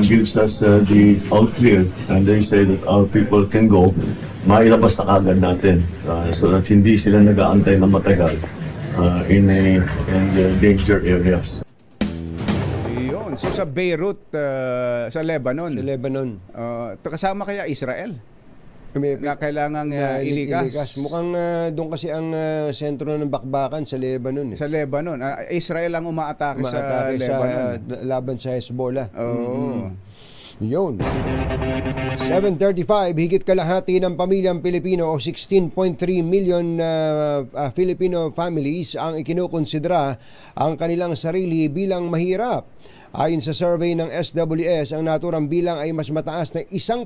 gives us the all clear, and they say that our people can go, mailabas na kagad natin so that hindi sila nag-aantay na matagal in the danger areas. Yun. So sa Beirut, sa Lebanon. Sa Lebanon. Kasama kaya Israel? Na kailangang ilikas. Mukhang doon kasi ang sentro ng bakbakan sa Lebanon. Sa Lebanon. Israel ang umaatake sa Lebanon. Laban sa Hezbollah. Oo. Yun. 7:35, higit kalahati ng pamilyang Pilipino o 16.3 million Filipino families ang ikinukonsidera ang kanilang sarili bilang mahirap. Ayon sa survey ng SWS, ang naturang bilang ay mas mataas na 1%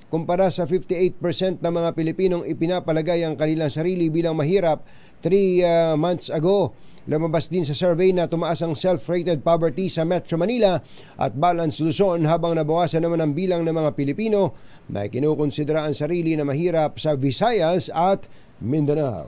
kumpara sa 58% ng mga Pilipinong ipinapalagay ang kanilang sarili bilang mahirap 3 months ago. Lumabas din sa survey na tumaas ang self-rated poverty sa Metro Manila at Balance Luzon, habang nabawasan naman ang bilang ng mga Pilipino na kinukonsidera ang sarili na mahirap sa Visayas at Mindanao.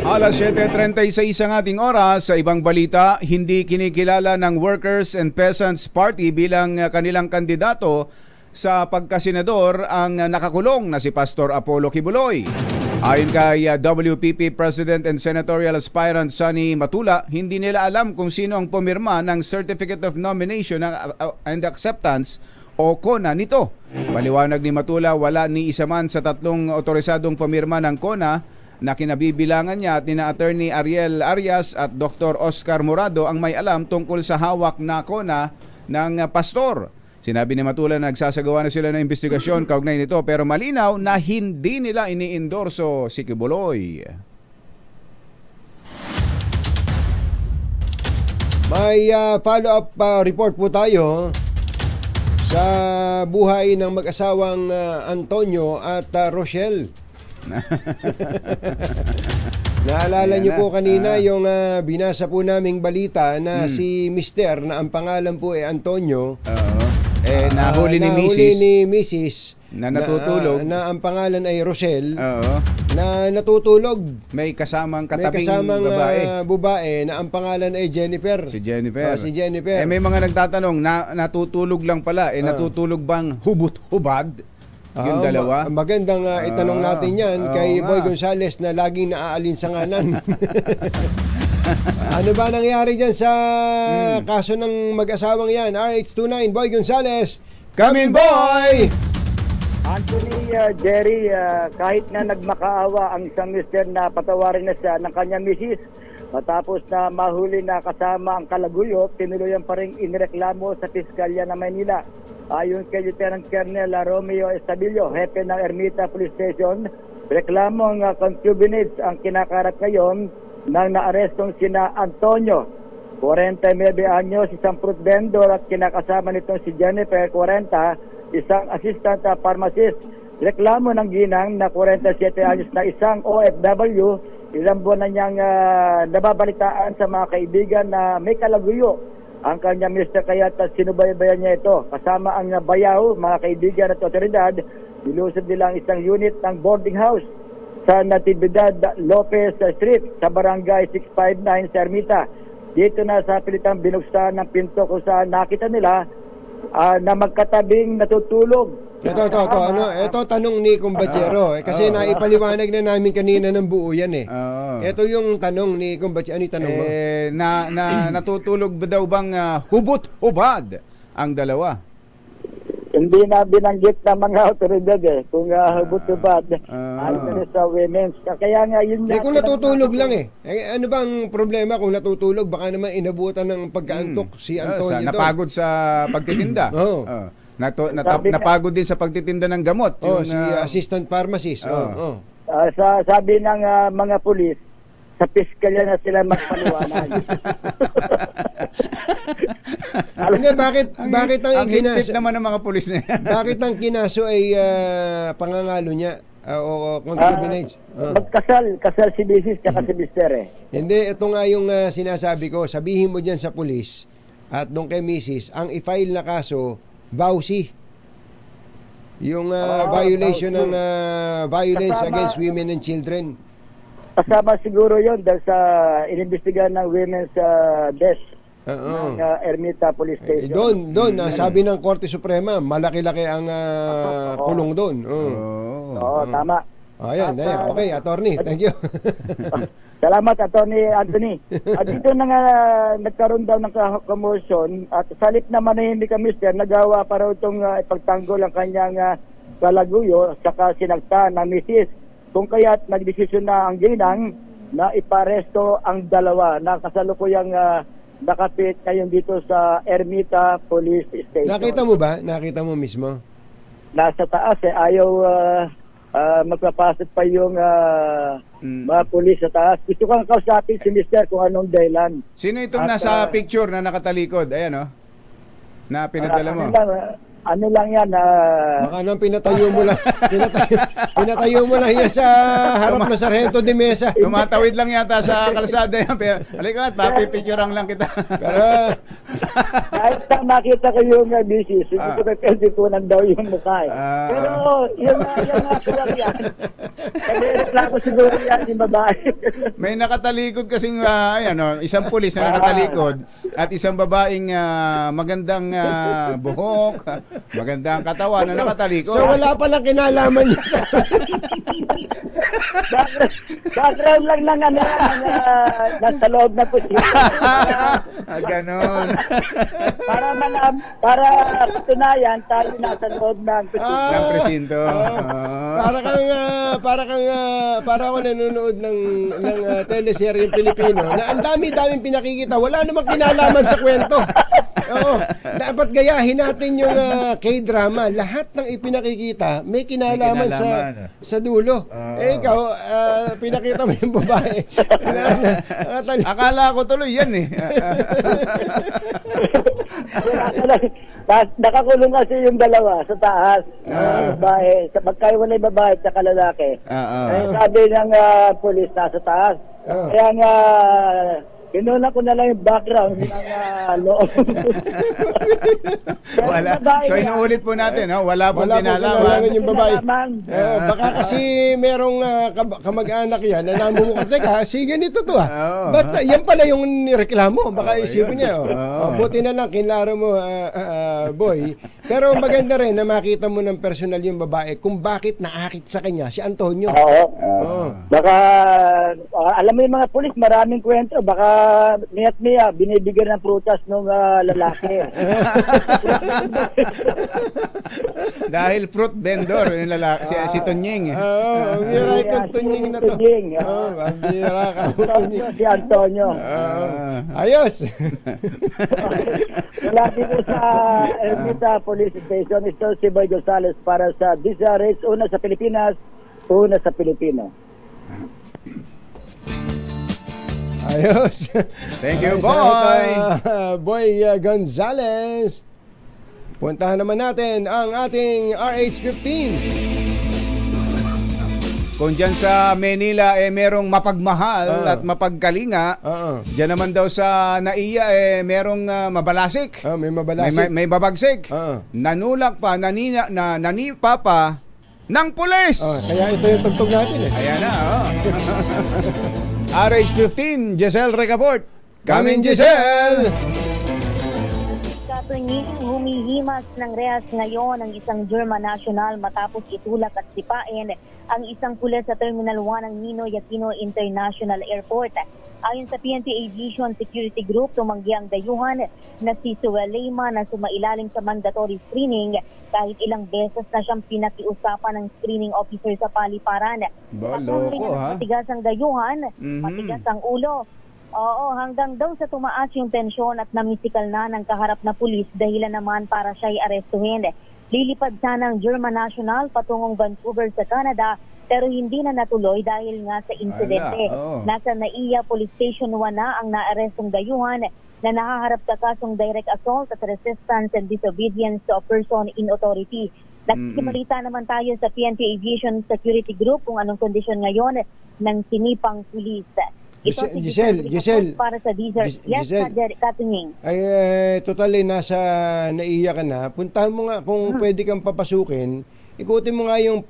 Alas 7:36 ang ating oras. Sa ibang balita, hindi kinikilala ng Workers and Peasants Party bilang kanilang kandidato sa pagkasenador ang nakakulong na si Pastor Apollo Kibuloy. Ayon kay WPP President and Senatorial Aspirant Sonny Matula, hindi nila alam kung sino ang pumirma ng Certificate of Nomination and Acceptance o CONA nito. Paliwanag ni Matula, wala ni isa man sa 3 otorisadong pumirma ng CONA na kinabibilangan niya at nina Attorney Ariel Arias at Dr. Oscar Morado ang may alam tungkol sa hawak na CONA ng pastor. Sinabi ni Matula na nagsasagawa na sila ng investigasyon kaugnay nito, pero malinaw na hindi nila iniendorso si Kibuloy. May follow-up report po tayo sa buhay ng mag-asawang Antonio at Rochelle. Naalala niyo po kanina yung binasa po naming balita na si Mister na ang pangalan po ay Antonio. Nahuli ni Mrs. na natutulog na ang pangalan ay Rochelle. Na natutulog. May kasamang katabing babae na ang pangalan ay Jennifer. Si Jennifer. Si Jennifer. May mga nagtatanong natutulog lang pala. Natutulog bang hubot-hubad? Yung dalawa. Magandang itanong natin yan kay Boy Gonzales na laging naaalinsanganan. Ano ba nangyari dyan sa kaso ng mag-asawang yan? RH29, Boy Gonzales. Come in, boy! Anthony, Jerry, kahit na nagmakaawa ang isang mister na patawarin na siya ng kanyang misis, matapos na mahuli na kasama ang kalaguyo, tinuluyan pa rin inireklamo sa Piskalya ng Maynila. Ayon kay Lieutenant Colonel Romeo Estabilio, hepe ng Ermita Police Station, reklamong concubinage ang kinakarat ngayon ng naarestong sina Antonio, 49 anyos, isang fruit vendor, at kinakasama nitong si Jennifer, 40, isang assistant pharmacist. Reklamo ng ginang na 47 anyos na isang OFW, ilang buwan na niyang nababalitaan sa mga kaibigan na may kalaguyo ang kanyang mister, kaya sinubaybayan niya ito. Kasama ang bayaw, mga kaibigan at otoridad, nilusod nilang isang unit ng boarding house sa Natividad Lopez Street sa barangay 659 sa Ermita. Dito na sa pilitang binuksan ng pinto kung saan nakita nila na magkatabing natutulog. Ito tanong ni Kumbachero kasi naipaliwanag na namin kanina ng buo yan eh. Ito yung tanong ni Kumbachero. Ano yung tanong mo? Natutulog daw bang hubot-hubad ang dalawa? Hindi na binanggit ng mga otoridad kung hubot-hubad ayon sa women's. Kaya nga yun na. Kung natutulog lang ano bang problema kung natutulog? Baka naman inabutan ng pagkaantok si Antonio. Napagod sa pagtitinda. Napagod din sa pagtitinda ng gamot. Si assistant pharmacist. Sabi ng mga pulis, sa piskalya na sila magpaliwanag. Bakit ang higpit naman ng mga pulis na yan? Bakit ang kinaso ay pangangalo niya o concubinage? Kasal si Mrs. at si Mr. Hindi, ito nga yung sinasabi ko. Sabihin mo dyan sa pulis at doon kay Mrs. ang i-file na kaso, VAUSI. Yung violation ng violence against women and children. Kasama siguro yon dahil sa inimbestigahan ng women's death ng Ermita Police Station. Doon, sabi ng Korte Suprema, malaki-laki ang kulong doon. Oo, tama. Ayan. Okay, attorney. Thank you. Salamat, Attorney Anthony. At dito na nga nagkaroon daw ng commotion at salip na manahimik ang mister, nagawa pa raw itong ipagtanggol ang kanyang kalaguyo saka sinagta na misis. Kung kaya't nagdesisyon na ang ginang na iparesto ang dalawa na kasalukuyang nakapit ngayon dito sa Ermita Police Station. Nakita mo ba? Nakita mo mismo? Nasa taas ayaw magpapasok pa yung mga pulis sa taas. Gusto kang kausapin si mister kung anong dahilan. Sino itong nasa picture na nakatalikod? Ayan, na pinadala mo. Ano lang yan? Baka nang pinatayo mo lang. Pinatayo mo lang yan sa harap ng Sargento de Mesa. Tumatawid lang yata sa kalsada yan. Halika at papipicturean lang kita. Pero kahit makita ko yung busy, siguro pwede daw yung mukha. Pero yung nga suwag yan. Nagreklamo siguro yan yung babae. May nakatalikod kasing isang pulis na nakatalikod at isang babaeng magandang buhok, magandang katawan na nakatalikod. So wala palang kinalaman niya sa background lang ng nasa loob na po siya. Ganon. Para patunayan tayo nasa loob ng presinto. Para ako nanonood ng teleseryeng Pilipino na ang dami-daming pinakikita, wala namang kinalaman sa kwento. Oo, dapat gayahin natin yung K-drama. Lahat ng ipinakikita may kinalaman sa dulo. Ikaw, pinakita mo yung babae. Akala ko tuloy yan Nakakulong kasi yung dalawa sa taas. Babae, magkaiwalay babae at lalaki. Sabi ng pulis nasa taas. Kaya nga kinuna ko na lang yung background ng loob. Wala. So inuulit po natin, wala pong kinalaman yung babae. Baka kasi merong kamag-anak yan na namumukha. Teka, sige nito to But yan pala yung nireklamo. Baka isipin niya. Buti na lang, kinlaro mo, boy. Pero maganda rin na makita mo ng personal yung babae kung bakit naakit sa kanya si Antonio. Baka, alam mo yung mga pulis, maraming kwento. Baka miya binibigyan ng prutas ng lalaki. Dahil fruit vendor yung lalaki, si Tonying. Ang bira itong Tonying na to. Ang bira ka. Si Antonio. Ayos. Wala dito sa Ermita Police Station. Ito si Boy Gonzales para sa DZRH, una sa Pilipinas, una sa Pilipino. Ayos. Thank you, boy. Boy Gonzales. Puntahan naman natin ang ating RH15. Kung dyan sa Manila merong mapagmahal at mapagkalinga, dyan naman daw sa Naiya merong mabalasik. May mabalasik. May babagsik. Nanulak pa, nanipa pa ng pulis. Kaya ito yung tugtog natin Ayan na, RH15, Giselle Recaport. Come in, Giselle! Katunying humihimas ng rehas ngayon ang isang German national matapos itulak at sipain ang isang pulis sa Terminal 1 ng Ninoy Aquino International Airport. Ayon sa PNP Aviation Security Group, tumanggi ang dayuhan na si Suel Leyma na sumailalim sa mandatory screening kahit ilang beses na siyang pinakiusapan ng screening officer sa paliparan. Loko, matigas ang dayuhan, matigas ang ulo. Oo, hanggang daw sa tumaas yung tensyon at namisikal na ng kaharap na pulis dahilan naman para siya'y arestuhin. Lilipad sana ang German national patungong Vancouver sa Canada pero hindi na natuloy dahil nga sa insidente. Nasa Naiya Police Station 1 na ang naarestong dayuhan na nakaharap sa kasong direct assault at resistance and disobedience to a person in authority. Nagsimalita naman tayo sa PNP Aviation Security Group kung anong kondisyon ngayon ng sinipang pulis. Giselle, para sa Giselle, Katunying. Ay, totally nasa Naiya ka na. Puntahan mo nga kung pwede kang papasukin. Ikutin mo nga yung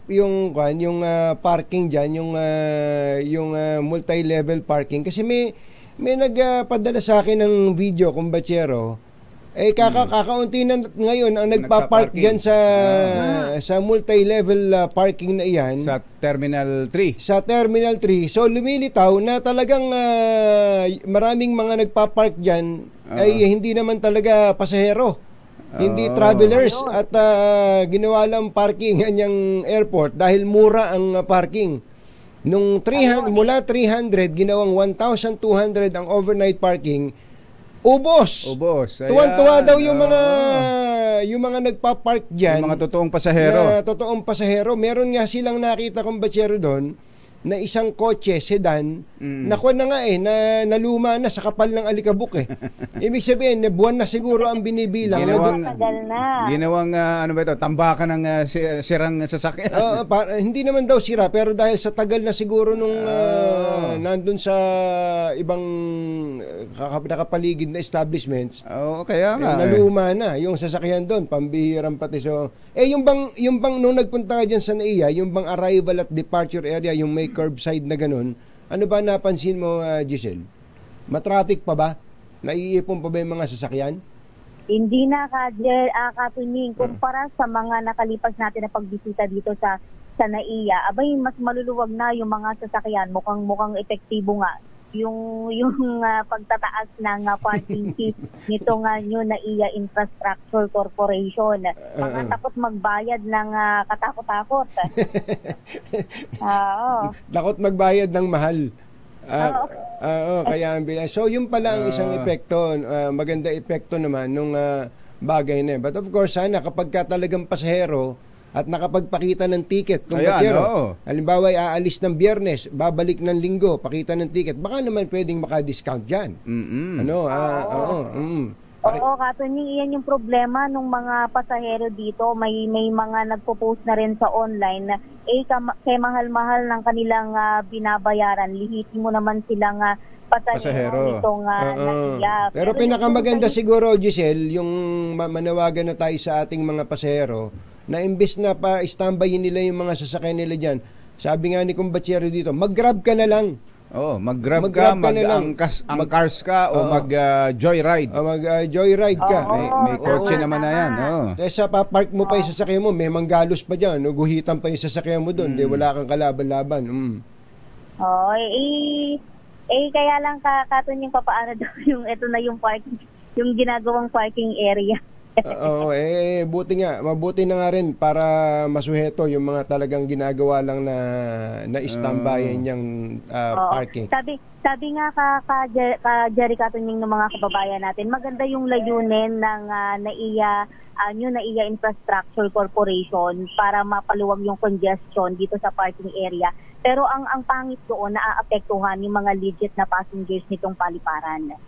parking diyan, yung multi-level parking kasi may may nagpadala sa akin ng video, kumbatsero. Kakaunti na ngayon ang nagpa-park diyan sa multi-level parking na iyan. Sa Terminal 3. Sa Terminal 3. So lumilitaw na talagang maraming mga nagpa-park diyan ay hindi naman talaga pasahero. Hindi travelers at ginawa lang parking ang airport dahil mura ang parking. Nung 300 mula 300 ginawang 1,200 ang overnight parking. Ubos. Tuwan-tuwa daw yung mga nagpa-park diyan. Yung mga totoong pasahero. Totoong pasahero. Meron nga silang nakita kong batsero doon na isang kotse, sedan, nakuha na nga na naluma na sa kapal ng alikabok Ibig sabihin, buwan na siguro ang binibilang. Ginawang tambakan ng sirang sasakyan. Hindi naman daw sira, pero dahil sa tagal na siguro nung nandun sa ibang nakapaligid na establishments, kaya nga. Naluma na yung sasakyan doon, pambihirang pati. So, yung bang nung nagpunta ka dyan sa NAIA, yung bang arrival at departure area, yung may curbside na ganun, ano ba napansin mo, Giselle? Matraffic pa ba? Naiipon pa ba yung mga sasakyan? Hindi na, Katunying. Kumpara sa mga nakalipas natin na pagbisita dito sa NAIA, abay, mas maluluwag na yung mga sasakyan. Mukhang epektibo nga. Yung pagtataas ng parking fee nito nga new NAIA Infrastructure Corporation. Mga takot magbayad ng katakot-takot. Takot magbayad ng mahal. Kaya so yun pala ang isang epekto, maganda epekto naman nung bagay na. But of course, sana kapag ka talagang pasahero at nakapagpakita ng ticket, kung halimbawa aalis ng Biyernes, babalik ng Linggo, pakita ng ticket, baka naman pwedeng maka-discount dyan. Oo, Katunying, iyan yung problema ng mga pasahero dito. May mga nagpo-post na rin sa online na kay mahal-mahal ng kanilang binabayaran, lihitin mo naman silang pasahero itong NAIA. Pero pinakamaganda siguro, Giselle, yung manawagan na tayo sa ating mga pasahero, na imbes na pa-standbyin nila yung mga sasakyan nila dyan, sabi nga ni kumbatsero dito, mag-grab ka na lang. Mag-grab ka, mag-angkars ka o mag-joyride. Mag-joyride ka. May kotse naman na yan. Kesa pa-park mo pa yung sasakyan mo, may manggalos pa dyan, guhitan pa yung sasakyan mo doon, wala kang kalaban-laban. Kaya lang Katunying, papaano daw ito na yung parking, yung ginagawang parking area. Mabuti na nga rin para masuheto yung mga talagang ginagawa lang na standbyin niyang parking. Sabi nga ka Jerry Katunying ng mga kababayan natin, maganda yung layunin ng NAIA, new NAIA Infrastructure Corporation para mapaluwag yung congestion dito sa parking area. Pero ang pangit doon, naaapektuhan yung mga legit na passengers nitong paliparan.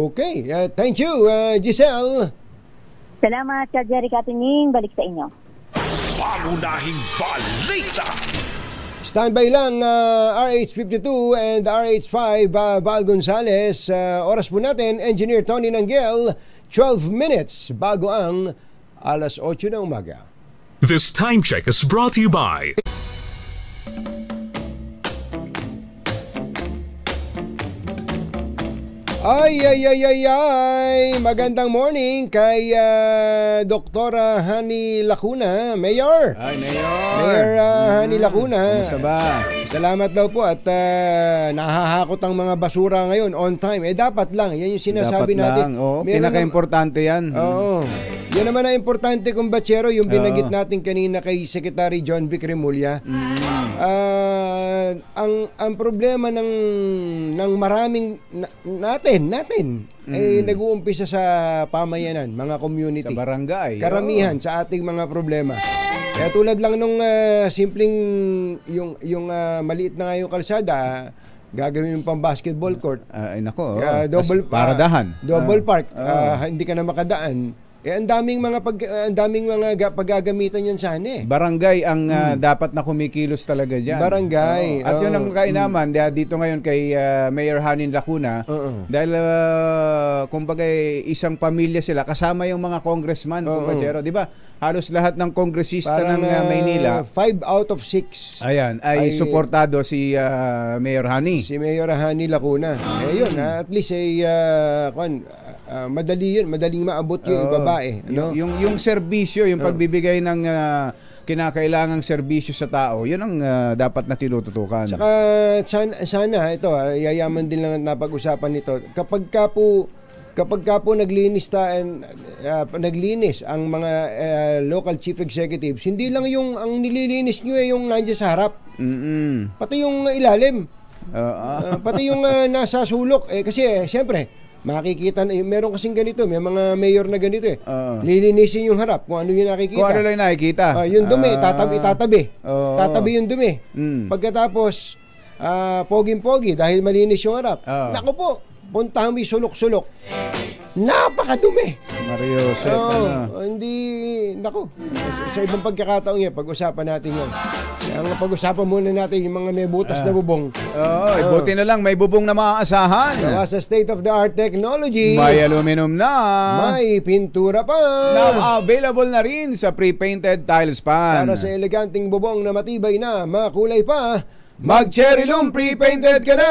Okay. Thank you, Giselle. Salamat, Jerry Katunying. Balik sa inyo. Pangunahing balita. Standby lang, RH52 and RH5, Val Gonzales. Oras po natin, Engineer Tony Nanggel, 12 minutes bago ang alas 8 na umaga. This time check is brought to you by... Ay, magandang morning kay Doktora Hani Lacuna, Mayor. Mayor Hani Lacuna. Kumusta ba? Salamat daw po at nahahakot ang mga basura ngayon on time. Dapat lang, yan yung sinasabi natin. Pinaka-importante yan. Yan naman ang importante, kumbatsero, yung binanggit natin kanina kay Secretary John Vic Remulla. Ang problema ng maraming natin nag-uumpisa sa pamayanan, mga community, sa barangay, karamihan sa ating mga problema. Kaya tulad lang nung simpleng yung maliit na nga yung kalsada, gagawin yung pang basketball court. Double paradahan. Double park. Hindi ka na makadaan. ang daming mga paggagamitan yan sana eh. Barangay ang dapat na kumikilos talaga diyan. Barangay. At yun ang kainaman dito ngayon kay Mayor Hanin Lacuna dahil kumbaga isang pamilya sila kasama yung mga congressman, kumpatsero, di ba? Halos lahat ng kongresista ng Maynila, 5 out of 6. Ayan, ay suportado si Mayor Hani. Si Mayor Hani Lacuna. Yun, at least madaling maabot yung babae, no? Yung serbisyo, yung pagbibigay ng kinakailangang serbisyo sa tao, yun ang dapat na tinututukan. Saka sana ito, yayaman din lang napag-usapan nito. Kapag ka po naglinis ang mga local chief executives, hindi lang yung ang nililinis nyo yung nandiyan sa harap. Pati yung ilalim. Pati yung nasa sulok. Kasi siyempre, makikita na, meron kasing ganito, may mga mayor na ganito lilinisin yung harap kung ano yung nakikita. Kung ano lang nakikita. Yung dumi, tatabi yung dumi. Pagkatapos, poging-pogi dahil malinis yung harap. Naku po, puntahan mo yung sulok-sulok. Napakadumi. Mario, sa ibang pagkakataon yan, pag-usapan natin yan. Ang pag-usapan muna natin yung mga may butas na bubong. Buti na lang, may bubong na maaasahan. Sa state-of-the-art technology. May aluminum na. May pintura pa. Now available na rin sa pre-painted tiles pan. Para sa eleganting bubong na matibay na, makulay pa, mag-Cherry Loom pre-painted ka na!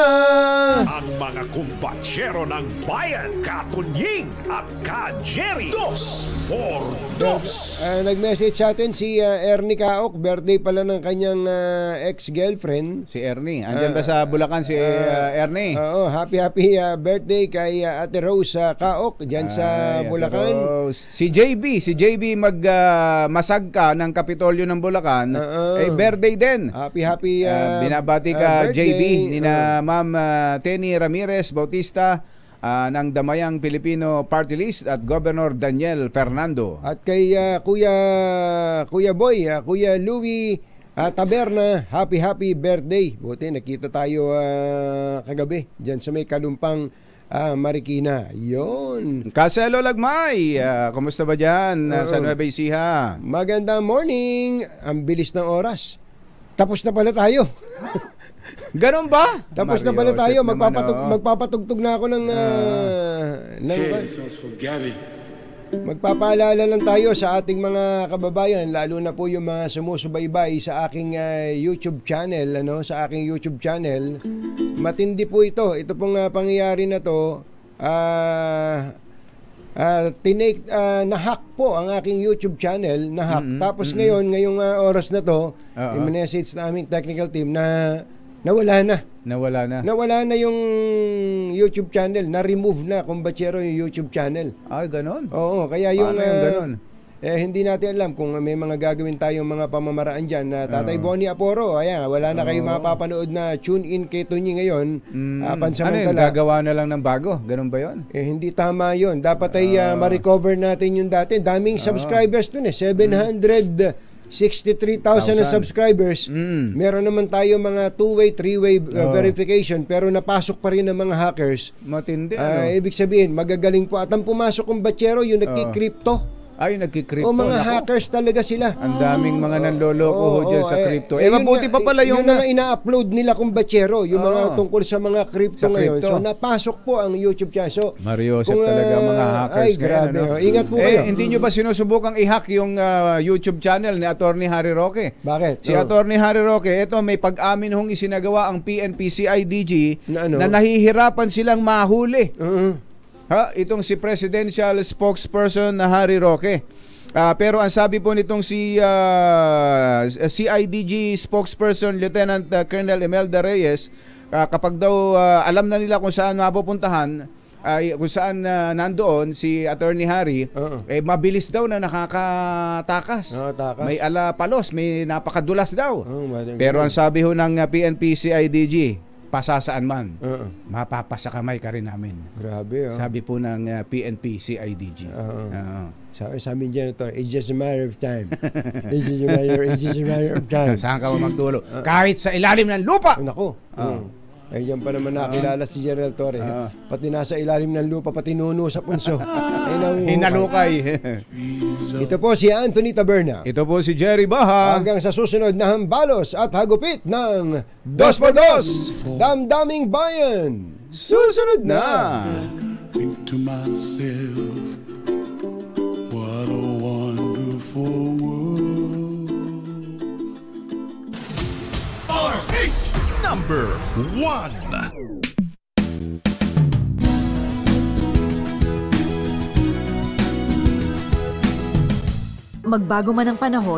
Ang mga kumbatsero ng bayan, Katunying at Ka-Jerry. 2-4-2. Nag-message sa atin si Ernie Kaok, birthday pala ng kanyang ex-girlfriend. Si Ernie, andyan ba sa Bulacan si Ernie? Oo, happy birthday kay Ate Rose Kaok, dyan sa Bulacan. Si JB magmasag ka ng Kapitolyo ng Bulacan, birthday din. Happy binabati ka JB ni na Ma'am Tenny Ramirez Bautista ng Damayang Pilipino Party List at Governor Daniel Fernando. At kay Kuya Boy, Kuya Louie Taberna, happy birthday. Buti nakita tayo kagabi diyan sa may Kalumpang Marikina. Yon. Caselo Lagmay, kumusta ba diyan sa Nueva Ecija? Magandang morning. Ang bilis ng oras. Tapos na pala tayo. Ganon ba? Tapos na pala tayo. Magpapatugtog na ako ng magpapaalala lang tayo sa ating mga kababayan, lalo na po yung mga sumusubaybay sa aking YouTube channel, sa aking YouTube channel. Matindi po ito. Ito pong pangyayari na to. Na-hack po ang aking YouTube channel, na-hack. Tapos ngayong oras na to, i-message na aming technical team na nawala na yung YouTube channel, na-remove na kumbatsero yung YouTube channel. Ganon? Oo, kaya yung ganon? Hindi natin alam kung may mga gagawin tayong mga pamamaraan dyan na Tatay Bonnie Aporo, wala na kayong mapapanood na tune in kay Tony ngayon. Pansamantala. Ano yun? Gagawa na lang ng bago? Ganun ba yun? Hindi tama yun. Dapat ay ma-recover natin yung dati. Daming subscribers dun 763,000 na subscribers. Meron naman tayo mga 2-way, 3-way verification, pero napasok pa rin ng mga hackers. Matindi. Ibig sabihin, magagaling po. At ang pumasok kong batsero, yung nagki-crypto. Nagki-crypto. Mga hackers talaga sila. Ang daming mga nanloloko dyan sa crypto. Mabuti pa pala yung... Yung mga ina-upload nila kung batsero, yung mga tungkol sa mga crypto ngayon. So, napasok po ang YouTube channel. So, Mariosep talaga mga hackers. Grabe. Ingat po kayo. Hindi nyo ba sinusubukang i-hack yung YouTube channel ni Attorney Harry Roque? Bakit? Si Attorney Harry Roque, ito may pag-amin hong isinagawa ang PNP-CIDG na nahihirapan silang mahuli. Itong si Presidential Spokesperson na Harry Roque. Pero ang sabi po nitong si CIDG Spokesperson Lieutenant Colonel Imelda Reyes, kapag daw alam na nila kung saan mapupuntahan, kung saan nandoon si Attorney Harry, mabilis daw na nakakatakas. May palos, may napakadulas daw. Pero ang sabi ho ng PNP CIDG, pasasaan man, mapapasa kamay ka rin namin. Grabe. Sabi po ng PNP CIDG. Sabi dyan ito, it's just a matter of time. It's just a matter of time. Saan ka magtulo? Kahit sa ilalim ng lupa. Nako. Ay, yan pa naman nakilala si General Torre. Pati nasa ilalim ng lupa, pati nuno sa punso. Ay, hinalukay. Ito po si Anthony Taberna. Ito po si Jerry Baha. Hanggang sa susunod na hambalos at hagupit ng 2x2 Damdaming Bayan. Susunod na. Think to myself, what a wonderful world. RH number 1. Magbago man ang panahon,